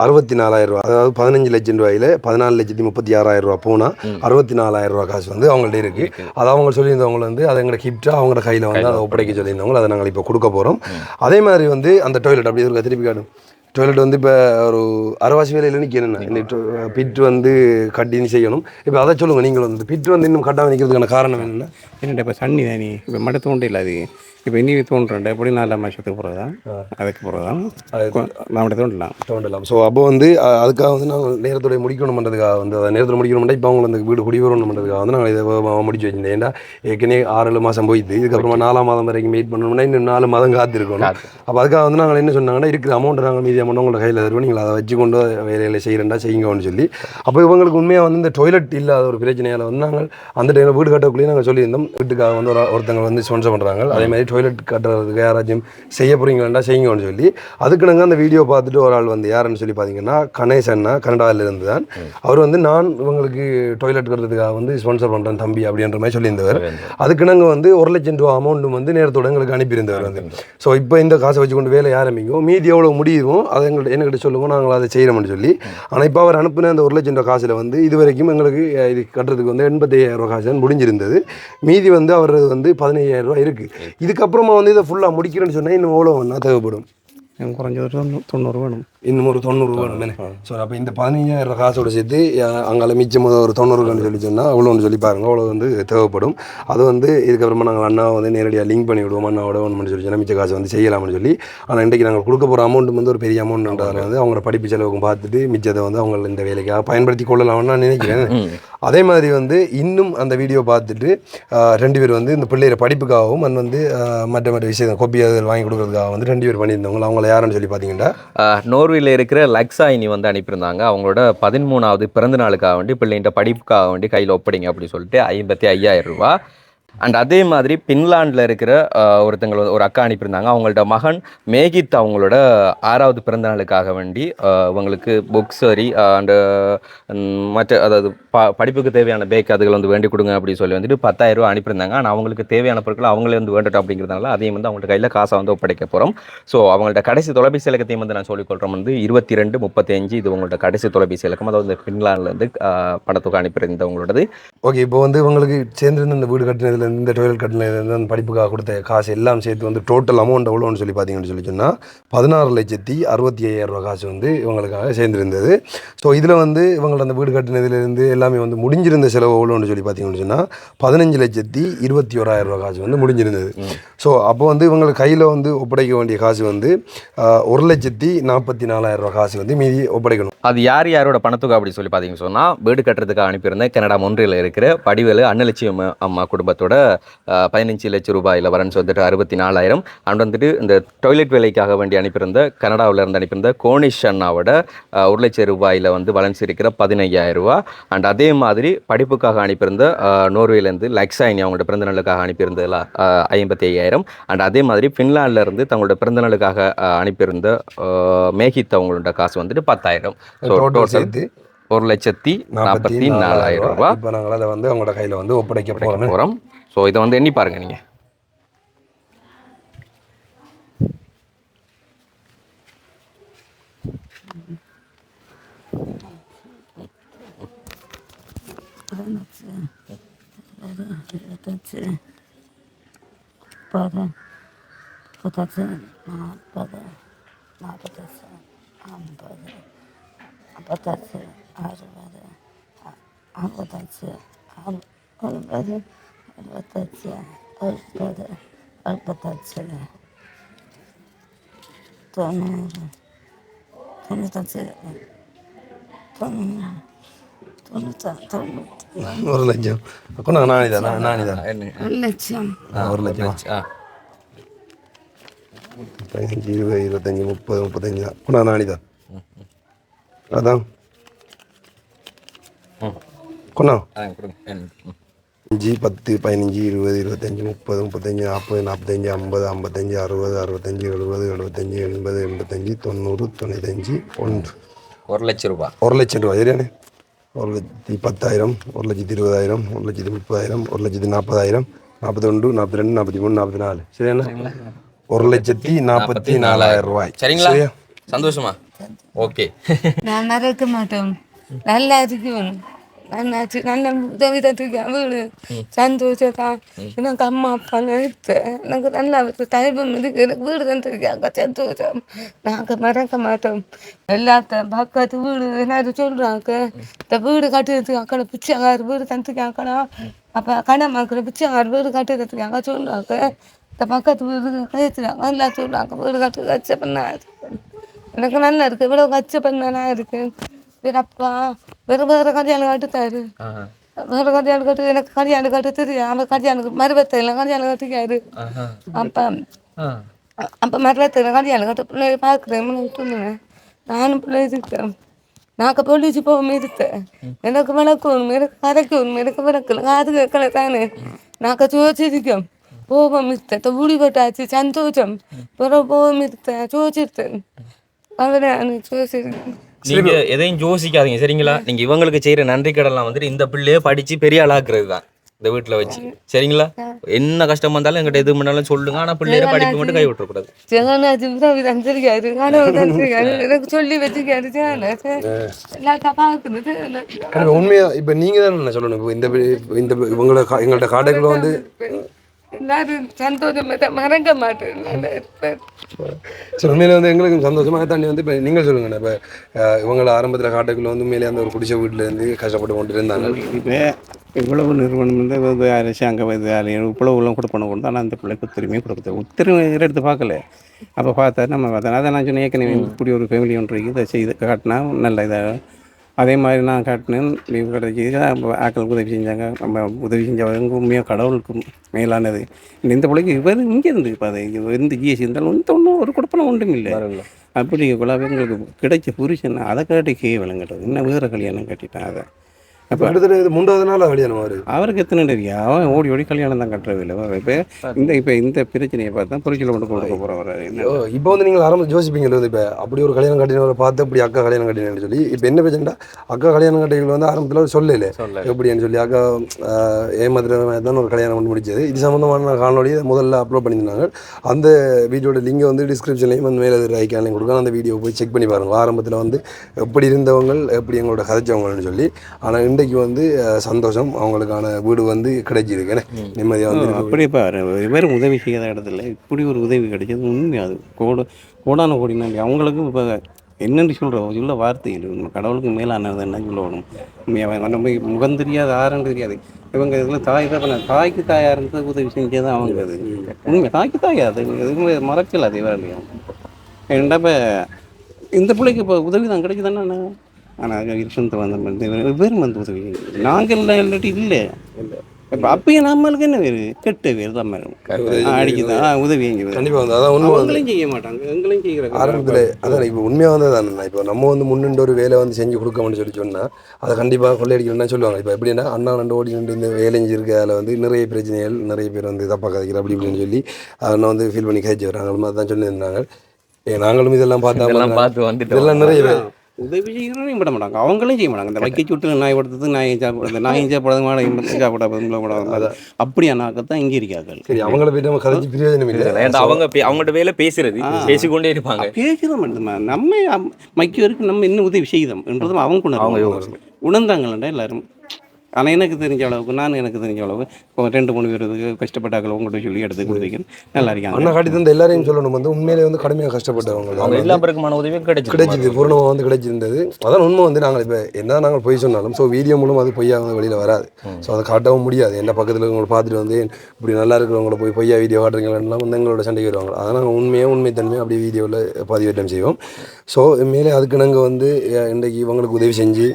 64,000 ரூபா. அதாவது 15 லட்சம் ரூபாயில் 14,36,000 ரூபா போனால் 64,000 ரூபா காசு வந்து அவங்கள்ட்ட இருக்குது. அதை அவங்க சொல்லியிருந்தவங்க வந்து அதை எங்களை கிஃப்டாக அவங்களோட கையில் வந்து அதை ஒப்படைக்க சொல்லியிருந்தவங்க அதை நாங்கள் இப்போ கொடுக்க போகிறோம். அதே மாதிரி வந்து அந்த டாய்லெட் அப்படி ஒரு திருப்பி காணும். டாய்லெட் வந்து இப்போ ஒரு அரைவாசி வேலையில் நிற்கணும்னா இந்த பிட் வந்து கட்டின்னு செய்யணும். இப்போ அதை சொல்லுங்கள் நீங்கள் வந்து பிட் வந்து இன்னும் கட்டாமல் நிற்கிறதுக்கான காரணம் என்னென்னா என்னடா இப்போ தண்ணி தானே இப்போ மட தோண்ட இல்லை அது இப்போ இனி தோன்றேன் எப்படி 4 மாதத்துக்கு போகிறதா அதுக்கு போகிறதா நம்மகிட்ட தோண்டலாம். ஸோ அப்போ வந்து அதுக்காக வந்து நாங்கள் நேரத்தோடைய முடிக்கணுன்றதுக்காக வந்து அதை நேரத்தில் முடிக்கணும்னா இப்போ அவங்க அந்த வீடு குடி வரணுன்றதுக்காக வந்து நாங்கள் இதை முடிச்சு வச்சுருந்தேன். ஏன்னா ஏற்கனவே 6-7 மாதம் போயிடுது. இதுக்கப்புறமா 4ஆம் மாதம் வரைக்கும் வெயிட் பண்ணணும்னா இன்னும் 4 மாதம் காத்திருக்கணும். அப்போ அதுக்காக வந்து நாங்கள் என்ன சொன்னாங்கன்னா இருக்கிற அமௌண்ட்டை நாங்கள் மீதி அமௌண்ட் உங்களோட கையில் தருவோம், நீங்கள் அதை வச்சு கொண்டு வேலையில் செய்கிறேன்டா செய்யுங்கன்னு சொல்லி. அப்போ இவங்களுக்கு உண்மையாக வந்து இந்த டாய்லெட் இல்லாத ஒரு பிரச்சனையால் வந்து நாங்கள் அந்த டைமில் வீடு கட்டக்குள்ளேயே நாங்கள் சொல்லியிருந்தோம் வீட்டுக்காக வந்து ஒருத்தங்க வந்து ஸ்பான்சர் பண்ணுறாங்க. அதே மாதிரி டாய்லெட் கட்டுறதுக்கு யாராச்சும் செய்ய போகிறீங்களா செய்யுங்கன்னு சொல்லி அதுக்கு நாங்கள் அந்த வீடியோ பார்த்துட்டு ஒரு ஆள் வந்து யாருன்னு சொல்லி பார்த்தீங்கன்னா கணேசன்னா கனடாவிலிருந்து தான். அவர் வந்து நான் இவங்களுக்கு டாய்லெட் கட்டுறதுக்காக வந்து ஸ்பான்சர் பண்ணுறேன் தம்பி அப்படின்ற மாதிரி சொல்லியிருந்தவர். அதுக்கு நாங்கள் வந்து 1 லட்சம் ரூபா அமௌண்ட்டும் வந்து நேரத்தோடு எங்களுக்கு அனுப்பியிருந்தவர் வந்து. ஸோ இப்போ இந்த காசை வச்சு கொண்டு வேலை ஆரம்பிக்கும், மீதி எவ்வளோ முடியுமோ அதை என்கிட்ட சொல்லுவோம், நாங்கள் அதை செய்கிறோம்னு சொல்லி. ஆனால் இப்போ அவர் அனுப்பின அந்த 1 லட்சம் ரூபா காசில் வந்து இது வரைக்கும் எங்களுக்கு இது கட்டுறதுக்கு வந்து 85,000 ரூபா காசு முடிஞ்சிருந்தது. மீதி வந்து அவர் வந்து 15,000 ரூபா இருக்குது. இதுக்கப்புறமா வந்து இதை ஃபுல்லாக முடிக்கிறேன்னு சொன்னால் இன்னும் எவ்வளோ ஒன்றா தேவைப்படும்? குறைஞ்ச 90 வேணும், இன்னும் ஒரு 90 வேணும். ஸோ அப்போ இந்த 15,000 ரூபா காசோட சேர்த்து அங்கே மிச்சம் ஒரு 90 சொல்லி சொன்னால் அவ்வளோன்னு சொல்லி பாருங்கள், அவ்வளோ வந்து தேவைப்படும். அது வந்து இதுக்கப்புறமா நாங்கள் அண்ணாவை வந்து நேரடியாக லிங்க் பண்ணி விடுவோம், அண்ணாவோட ஒன்று சொல்லி சொன்னால் மிச்ச காசு வந்து செய்யலாம்னு சொல்லி. ஆனால் இன்றைக்கி நாங்கள் கொடுக்க போகிற அமௌண்ட் வந்து ஒரு பெரிய அமௌண்ட்ன்றதால வந்து அவங்களோட படிப்பு செலவுக்கும் பார்த்துட்டு மிச்சத்தை வந்து அவங்க இந்த வேலைக்காக பயன்படுத்தி கொள்ளலாம்னு நான் நினைக்கிறேன். அதே மாதிரி வந்து இன்னும் அந்த வீடியோ பார்த்துட்டு 2 பேர் வந்து இந்த பிள்ளைய படிப்புக்காகவும் அண்ட் வந்து மற்ற விஷயம் கொப்பி அதில் வாங்கி கொடுக்குறதுக்காக வந்து 2 பேர் பண்ணியிருந்தவங்க. அவங்கள யாருன்னு சொல்லி பார்த்தீங்கன்னா நோர்வேல இருக்கிற லக்ஸாயினி வந்து அனுப்பியிருந்தாங்க. அவங்களோட 13வது பிறந்த நாளுக்காக வேண்டி பிள்ளைங்கிட்ட படிப்புக்காக வேண்டி கையில் ஒப்படைங்க அப்படின்னு சொல்லிட்டு 55,000 ரூபா. அண்ட் அதே மாதிரி பின்லாண்டில் இருக்கிற ஒரு அக்கா அனுப்பியிருந்தாங்க. அவங்கள்ட்ட மகன் மேகித் அவங்களோட 6வது பிறந்த நாளுக்காக வேண்டி அவங்களுக்கு புக் சரி அண்டு மற்ற அதாவது படிப்புக்கு தேவையான பேக் அதுகள் வந்து வேண்டி கொடுங்க அப்படின்னு சொல்லி வந்துட்டு 10,000 ரூபா அனுப்பியிருந்தாங்க. ஆனால் அவங்களுக்கு தேவையான பொருட்கள் அவங்களே வந்து வேண்டட்டும் அப்படிங்கிறதுனால அதையும் வந்து அவங்கள்ட்ட கையில் காசை வந்து ஒப்படைக்க போகிறோம். ஸோ அவங்கள்ட்ட கடைசி தொலைபேசி இலக்கத்தையும் வந்து நான் சொல்லிக்கொள்கிறோம் வந்து 2235. இது உங்கள்ட்ட கடைசி தொலைபேசி இலக்கம், அதாவது பின்லாண்ட்லேருந்து பணத்தொகை அனுப்பியிருந்தவங்களோடது. ஓகே, இப்போ வந்து இவங்களுக்கு சேர்ந்துருந்து இந்த வீடு கட்டினதுலேருந்து இந்த டாய்லெட் கட்டினதுலேருந்து அந்த படிப்புக்காக கொடுத்த காசு எல்லாம் சேர்த்து வந்து டோட்டல் அமௌண்ட் எவ்வளோன்னு சொல்லி பார்த்தீங்கன்னு சொல்லி சொன்னால் 16,65,000 ரூபா காசு வந்து இவங்களுக்காக சேர்ந்துருந்தது. ஸோ இதில் வந்து இவங்களோட அந்த வீடு கட்டினதுலேருந்து எல்லாமே வந்து முடிஞ்சிருந்த செலவு எவ்வளோன்னு சொல்லி பார்த்தீங்கன்னு சொன்னால் 15,21,000 ரூபா காசு வந்து முடிஞ்சிருந்தது. ஸோ அப்போ வந்து இவங்களுக்கு கையில் வந்து ஒப்படைக்க வேண்டிய காசு வந்து 1,44,000 ரூபா காசு வந்து மீதி ஒப்படைக்கணும். அது யாரோட பணத்தொகை அப்படி சொல்லி பார்த்தீங்கன்னு சொன்னால் வீடு கட்டுறதுக்காக அனுப்பியிருந்தேன் கனடா மொன்ட்ரியலில் இருக்கிற வடிவேலு அன்னலட்சுமி அம்மா குடும்பத்தோட 15 லட்சம் ரூபாயில் வரன்னு வந்துட்டு 64,000. அண்ட் வந்துட்டு இந்த டாய்லெட் வேலைக்காக வேண்டி அனுப்பியிருந்த கனடாவில் இருந்து அனுப்பியிருந்த கோனிஷ் அண்ணாவோட 1 லட்சம் ரூபாயில் வந்து வளன்ஸ் இருக்கிற 15,000 ரூபா. அண்ட் அதே மாதிரி படிப்புக்காக அனுப்பியிருந்த நோர்வேலேருந்து லக்ஸாயினி அவங்களோட பிறந்தநாளுக்காக அனுப்பியிருந்ததில் 55,000. அண்ட் அதே மாதிரி ஃபின்லாண்டில் இருந்து தங்களோட பிறந்தநாளுக்காக அனுப்பியிருந்த மேகித் அவங்களோட காசு வந்துட்டு 10,000. ஸோ டோட்டல் 1,44,000 ரூபா. இப்போ நாங்கள் அதை வந்து அவங்களோட கையில் வந்து ஒப்படைக்க போகிறோம். ஸோ இதை வந்து எண்ணி பாருங்கள் நீங்கள். ஒரு லட்சம் கொண்டா நானிதான் என்ன 1,00,000 ஒரு லட்சம் 15 20 25 30 35 கொண்டா நானிதான் அதான் கொண்டா 5 10 15 20 25 30 35 40 45 50 55 60 65 70 75 80 85 90 95 1 1,00,000 ரூபாய் 1,00,000 ரூபாய் சரியானே 1,10,000 1,20,000 1,30,000 1,40,000 41 42 43 44 சரியாண்ணா 1,44,000 ரூபாய் சரிங்களா சரியா சந்தோஷமா ஓகே நான் மறக்க மாட்டோம் நல்லா இருக்கும் நல்லாச்சு நல்ல உதவி தந்துருக்கேன் வீடு சந்தோஷத்தான் எனக்கு அம்மா அப்பா எடுத்தேன் எனக்கு நல்லா டைபம் இருக்கு எனக்கு வீடு தந்துருக்காங்க சந்தோஷம் நாங்கள் மறக்க மாட்டோம் எல்லாத்த பக்கத்து வீடு எல்லாரும் சொல்கிறாங்க இந்த வீடு கட்டுறதுக்கு அக்கடை பிச்சைக்கார வீடு தந்துருக்காங்கடா அப்போ கடை மக்கள் பிச்சைக்கார வீடு கட்டுறதுக்காங்க சொல்கிறாங்க இந்த பக்கத்து வீடு கழிச்சுறாங்க எல்லாம் சொல்கிறாங்க வீடு கட்டு கச்ச பண்ணா எனக்கு நல்லா இருக்கு இவ்வளோ கச்ச பண்ணா இருக்கு அப்பா வேறு கல்யாணம் கட்டுத்தாரு வேறு கல்யாணம் கட்டு எனக்கு கல்யாணம் கட்டு தெரியும் அவன் கல்யாணம் மருவத்தையில் கல்யாணம் கட்டிக்காரு அப்போ மருவத்தையில் கல்யாணம் கட்டு பிள்ளைய பார்க்குறேன் சொன்னேன் நானும் பிள்ளை இருக்கேன் நாங்கள் பொழிச்சு போகாம இருத்தேன் எனக்கு விளக்கணும் எனக்கு கரைக்கணும் எனக்கு விளக்கல காது கேட்கல தானே நாங்கள் சோச்சிருக்கோம் போகாம இருத்தேன் ஊடி போட்டாச்சு சந்தோஷம் பிறகு போகாம இருத்தேன் சோச்சிருத்தேன் அவரை சோச்சிருக்கேன் நீங்க எதையும் யோசிக்காதீங்க சரிங்களா நீங்க இவங்களுக்கு செய்யற நன்றி கடலாம் வந்துட்டு இந்த பிள்ளைய படிச்சு பெரிய ஆளாக்குறது தான் இந்த வீட்டுல வச்சு சரிங்களா என்ன கஷ்டம் வந்தாலும் எங்கிட்ட எது பண்ணாலும் சொல்லுங்க ஆனா பிள்ளைய படிப்பு மட்டும் கை விட்டுறக்கூடாது எனக்கு சொல்லி வச்சுக்காரு எல்லாத்தையும் பார்க்கறது உண்மையா இப்ப நீங்க தான் சொல்லணும் இப்போ இந்த இவங்களோட எங்கள்ட்ட காடைக்குள்ள வந்து எல்லாரும் சந்தோஷமா மறக்க மாட்டேன் சரி உண்மையில வந்து எங்களுக்கு சந்தோஷமாக தாண்டி வந்து இப்போ நீங்கள் சொல்லுங்கண்ணா இப்போ இவங்கள ஆரம்பத்தில் காட்டுக்குள்ள வந்து உண்மையிலே அந்த ஒரு குடிசை வீட்டில் இருந்து கஷ்டப்பட்டு கொண்டு இருந்தாங்க இப்போ இவ்வளவு நிறுவனம் வந்து அரசு அங்கே இவ்வளவுலாம் கொடுப்பணும் கொண்டு ஆனால் அந்த பிள்ளைக்கு உத்தரமே கொடுக்குது உத்தரவு எடுத்து பார்க்கல அப்போ பார்த்தா நம்ம பார்த்தா அதை நான் சொன்னேன் ஏற்கனவே இப்படி ஒரு ஃபேமிலி ஒன்று இருக்குது இதை செய்து காட்டினா நல்ல இதாக அதே மாதிரி நான் காட்டினேன் லீவு கிடைச்சி ஆக்களுக்கு உதவி செஞ்சாங்க நம்ம உதவி செஞ்சவங்க உண்மையாக கடவுளுக்கு மேலானது இந்த பிள்ளைக்கு இவர் இங்கேருந்து இப்போ அதை இருந்து ஜிஎஸ்சி இருந்தாலும் ஒன்றும் ஒரு கொடுப்பனம் ஒன்றும் இல்லை அப்படி எங்களுக்கு கிடைச்ச புருஷன் அதை காட்டி கேவலங்கிறது இன்னும் வேறு கல்யாணம் கட்டிட்டேன் அதை அப்போ அடுத்தது 3வது நாள் கல்யாணம் அவருக்கு எத்தனை தெரியா அவன் ஓடி ஓடி கல்யாணம் தான் கட்டுறதில்லை இப்போ இந்த பிரச்சனையை பார்த்தா பொறிச்சியில் கொண்டு கொடுக்க போகிறவர் இப்போ வந்து நீங்கள் ஆரம்பம் யோசிப்பீங்க இப்போ அப்படி ஒரு கல்யாணம் கட்டினவரை பார்த்து அப்படி அக்கா கல்யாணம் கட்டினு சொல்லி இப்போ என்ன பிரச்சனைடா அக்கா கல்யாணம் கட்டிகள் வந்து ஆரம்பத்தில் சொல்லலை எப்படின்னு சொல்லி அக்கா ஏமாத்திர தான் ஒரு கல்யாணம் பண்ணி முடிச்சது இது சம்மந்தமான காணொலியை முதல்ல அப்லோட் பண்ணியிருந்தாங்க அந்த வீடியோட லிங்கை வந்து டிஸ்கிரிப்ஷன்லையும் வந்து மேலே ஐக்கானையும் கொடுக்க அந்த வீடியோ போய் செக் பண்ணி பாருங்கள் ஆரம்பத்தில் வந்து எப்படி இருந்தவங்க எப்படி எங்களோட கதைச்சவங்கன்னு சொல்லி ஆனால் இன்றைக்கு வந்து சந்தோஷம் அவங்களுக்கான வீடு வந்து கிடைச்சிருக்கு நிம்மதியாக வந்து அப்படி பாரு வெறும் உதவி செய்யாத இடத்துல இப்படி ஒரு உதவி கிடைச்சது உண்மை அது கோடான கோடினா அவங்களுக்கும் இப்போ என்னென்னு சொல்கிறோம் சொல்ல வார்த்தைகள் கடவுளுக்கு மேலானது என்ன சொல்லணும் நம்ம முகம் தெரியாது ஆரண்டு தெரியாது இவங்க இதில் தாய் தான் தாய்க்கு தாயாக இருந்தது உதவி செஞ்சதான் அவங்க அது உண்மை தாய்க்கு தாயா அது எதுவுமே மறக்கல அது வேலையும் ஏன்டா இப்போ இந்த பிள்ளைக்கு இப்போ உதவி தான் கிடைக்குதானே ஆனால் இருசந்த வந்து வேறு வந்து உதவி நாங்கள் இல்லாட்டி இல்லை இப்போ அப்பயே நம்மளுக்கு என்ன வேறு கெட்ட வேறு தான் அடிக்குதான் உதவி கண்டிப்பாக வந்து அதான் உண்மை அவங்களையும் செய்ய மாட்டாங்க எங்களையும் செய்கிறாங்க ஆரம்பத்தில் அதான் இப்போ உண்மையாக வந்து தானே இப்போ நம்ம வந்து முன்னின்று ஒரு வேலை வந்து செஞ்சு கொடுக்கணும்னு சொல்லி சொன்னால் அதை கண்டிப்பாக கொள்ளையடிக்கணும்னு சொல்லுவாங்க இப்போ எப்படின்னா அண்ணா ரெண்டு ஓடி நின்று இந்த வேலை செஞ்சிருக்கு அதில் வந்து நிறைய பிரச்சனைகள் நிறைய பேர் வந்து தப்பாக கதைக்கிற அப்படி இப்படின்னு சொல்லி அதை வந்து ஃபீல் பண்ணி கழிச்சு வராங்க அது மாதிரி தான் சொல்லியிருந்தாங்க நாங்களும் இதெல்லாம் பார்த்து வந்துட்டு இதெல்லாம் நிறைய உதவி செய்யணும்னு விட மாட்டாங்க, அவங்களும் செய்ய மாட்டாங்க. இந்த வைக்க சுட்டு நாய் படுத்தது நாயை சாப்பிடுறது, நாயை சாப்பிடாத சாப்பிடாத அப்படியான ஆக்கத்தான் இங்கே இருக்கார்கள். சரி அவங்கள போய் நம்ம கதைச்சு பிரயோஜனம் இல்லை. ஏன்டா அவங்கள்ட்ட வேலை பேசுறது, பேசிக்கொண்டே இருப்பாங்க. பேசுகிறோம் மட்டும்தான் நம்ம மைக்கு வரைக்கும் நம்ம என்ன உதவி செய்தோம் என்றதும் அவங்க உணர்ந்தாங்களா எல்லாரும். ஆனால் எனக்கு தெரிஞ்ச அளவுக்கு எனக்கு தெரிஞ்ச அளவுக்கு இப்போ 2-3 பேருக்கு கஷ்டப்பட்டாக்கள் உங்கள்கிட்ட சொல்லி எடுத்து கொடுத்தீங்கன்னு நல்லா இருக்காங்க. அண்ணா காட்டி தந்த எல்லாரையும் சொல்லணும் வந்து உண்மையிலே வந்து கடுமையாக கஷ்டப்பட்டவங்க அவங்க எல்லா பேருக்குமான உதவியும் கிடைச்சிது, பூர்ணமாக வந்து கிடைச்சிருந்தது. அதான் உண்மை வந்து நாங்கள் இப்போ என்ன நாங்கள் பொய் சொன்னாலும் ஸோ வீடியோ மூலம் அது பொய்யா வந்து வெளியில் வராது. ஸோ அதை காட்டவும் முடியாது. என்ன பக்கத்தில் உங்களை பார்த்துட்டு வந்து இப்படி நல்லா இருக்கிறவங்கள போய் பொய்யா வீடியோ காட்டுறீங்களெல்லாம் வந்து எங்களோட சண்டைக்கு வருவாங்க. அதை நாங்கள் உண்மைத்தன்மையாக அப்படியே வீடியோவில் பதிவேற்றம் செய்வோம். ஸோ மேலே அதுக்கு நாங்கள் வந்து இன்றைக்கு இவங்களுக்கு உதவி செஞ்சு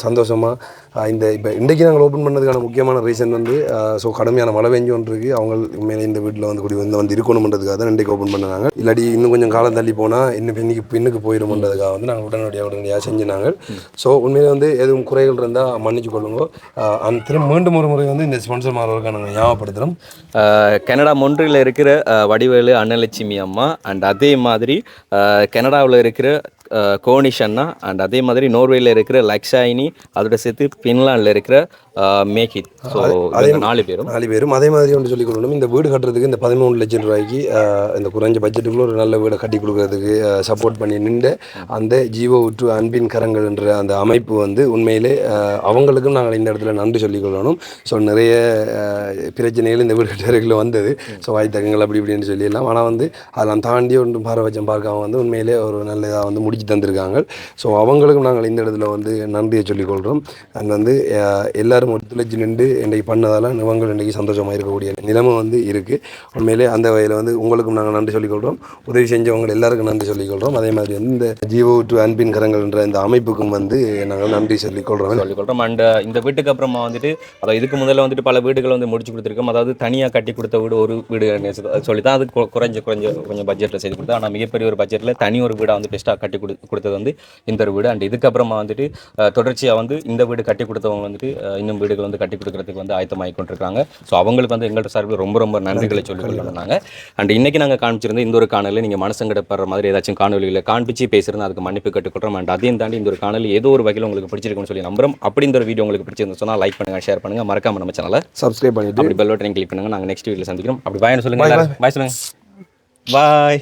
சந்தோஷமாக இந்த இப்போ இன்றைக்கி நாங்கள் ஓப்பன் பண்ணதுக்கான முக்கியமான ரீசன் வந்து ஸோ கடுமையான மழை பெஞ்சு ஒன்று இருக்குது. அவங்க மேலே இந்த வீட்டில் வந்து குடி வந்து இருக்கணுன்றதுக்காக தான் இன்றைக்கு ஓப்பன் பண்ணாங்க. இல்லாட்டி இன்னும் கொஞ்சம் காலம் தள்ளி போனால் இன்னும் பின்னுக்கு போயிடும்ன்றதுக்காக வந்து நாங்கள் உடனடியாக செஞ்சுனாங்க. ஸோ உண்மையிலே வந்து எதுவும் குறைகள் இருந்தால் மன்னிச்சு கொள்ளுங்க. திரும்ப மீண்டும் ஒரு முறை வந்து இந்த ஸ்பான்சர் மாறுவதற்காக நாங்கள் ஞாபகப்படுத்துகிறோம். கனடா மொன்றில் இருக்கிற வடிவேலு அன்னலட்சுமி அம்மா அண்ட் அதே மாதிரி கனடாவில் இருக்கிற கோனிஷ் அண்ணா அண்ட் அதே மாதிரி நோர்வேயில் இருக்கிற லக்ஷாயினி, அதோட சேர்த்து ஃபின்லாண்டில் இருக்கிற மேகித். ஸோ 4 பேரும் அதே மாதிரி ஒன்று சொல்லிக் கொடுக்கணும். இந்த வீடு கட்டுறதுக்கு இந்த 13 லட்சம் ரூபாய்க்கு இந்த குறைஞ்ச பட்ஜெட்டுக்குள்ள ஒரு நல்ல வீடை கட்டி கொடுக்கறதுக்கு சப்போர்ட் பண்ணி நின்று அந்த ஜீவோ டு அன்பின் கரங்கள் என்ற அந்த அமைப்பு வந்து உண்மையிலே அவங்களுக்கும் நாங்கள் இந்த இடத்துல நன்றி சொல்லிக் கொள்ளணும். ஸோ நிறைய பிரச்சனைகள் இந்த வீடு கட்டுறதுக்குள்ள வந்தது. ஸோ வாய்த்தகங்கள் அப்படி இப்படின்னு சொல்லிடலாம். ஆனால் வந்து அதெல்லாம் தாண்டி ஒன்றும் பாரபட்சம் பார்க்காம வந்து உண்மையிலே ஒரு நல்ல இதாக வந்து முடிச்சு தந்திருக்காங்க. ஸோ அவங்களுக்கும் நாங்கள் இந்த இடத்துல வந்து நன்றியை சொல்லிக்கொள்கிறோம். அண்ட் வந்து எல்லாரும் ஒத்துழைச்சு நின்று இன்றைக்கு பண்ணதால் இவங்க இன்றைக்கி சந்தோஷமாக இருக்கக்கூடிய நிலைமை வந்து இருக்குது. உண்மையிலே அந்த வகையில் வந்து உங்களுக்கும் நாங்கள் நன்றி சொல்லிக்கொள்கிறோம். உதவி செஞ்சவங்க எல்லாருக்கும் நன்றி சொல்லிக்கொள்கிறோம். அதே மாதிரி வந்து இந்த ஜீவோ டு அன்பின் கரங்கள் என்ற இந்த அமைப்புக்கும் வந்து நாங்கள் நன்றி சொல்லிக்கொள்கிறோம். அண்ட் இந்த வீட்டுக்கு அப்புறமா வந்துட்டு அதாவது இதுக்கு முதல்ல வந்துட்டு பல வீடுகள் வந்து முடிச்சு கொடுத்துருக்கோம். அதாவது தனியாக கட்டி கொடுத்த வீடு ஒரு வீடு சொல்லி தான் அது கொஞ்சம் பட்ஜெட்டில் செய்து கொடுத்தா. ஆனால் மிகப்பெரிய ஒரு பட்ஜெட்டில் தனி ஒரு வீடாக வந்து பெஸ்ட்டாக கட்டி கொடுத்தது வந்து இந்த ஒரு வீடு. அண்ட் இதுக்கப்புறமா வந்துட்டு தொடர்ச்சியாக வந்து இந்த வீடு கட்டி கொடுத்தவங்க வந்துட்டு இன்னும் வீடுகள் வந்து கட்டி கொடுக்கறதுக்கு வந்து ஆயத்தமாகி கொண்டிருக்காங்க. ஸோ அவங்களுக்கு வந்து எங்கள்கிட்ட சார்பில் ரொம்ப நன்றிகளை சொல்லிக்கொள்ளணும் நாங்கள். அண்ட் இன்றைக்கி நாங்கள் காமிச்சிருந்த இந்த ஒரு காணொலியில் நீங்கள் மனசங்கடப்படுற மாதிரி ஏதாச்சும் காணொலிகளை காண்பிச்சு பேசுகிறது அதுக்கு மன்னிப்பு கேட்டுக்கொள்கிறோம். அண்ட் அதையும் தாண்டி இந்த ஒரு காணொலி ஏதோ ஒரு வகையில் உங்களுக்கு பிடிச்சிருக்குன்னு சொல்லி நம்புறோம். அப்படி இந்த ஒரு வீடியோ உங்களுக்கு பிடிச்சிருந்து சொன்னால் லைக் பண்ணுங்கள், ஷேர் பண்ணுங்கள், மறக்காம நம்ம சேனலை சப்ஸ்கிரைப் பண்ணிட்டு அப்படி பெல் பட்டனை கிளிக் பண்ணுங்கள். நாங்கள் நெக்ஸ்ட் வீடியோவில் சந்திக்கிறோம். அப்படி பாய்னு சொல்லுங்கள், பாய் சொல்லுங்கள், பாய்.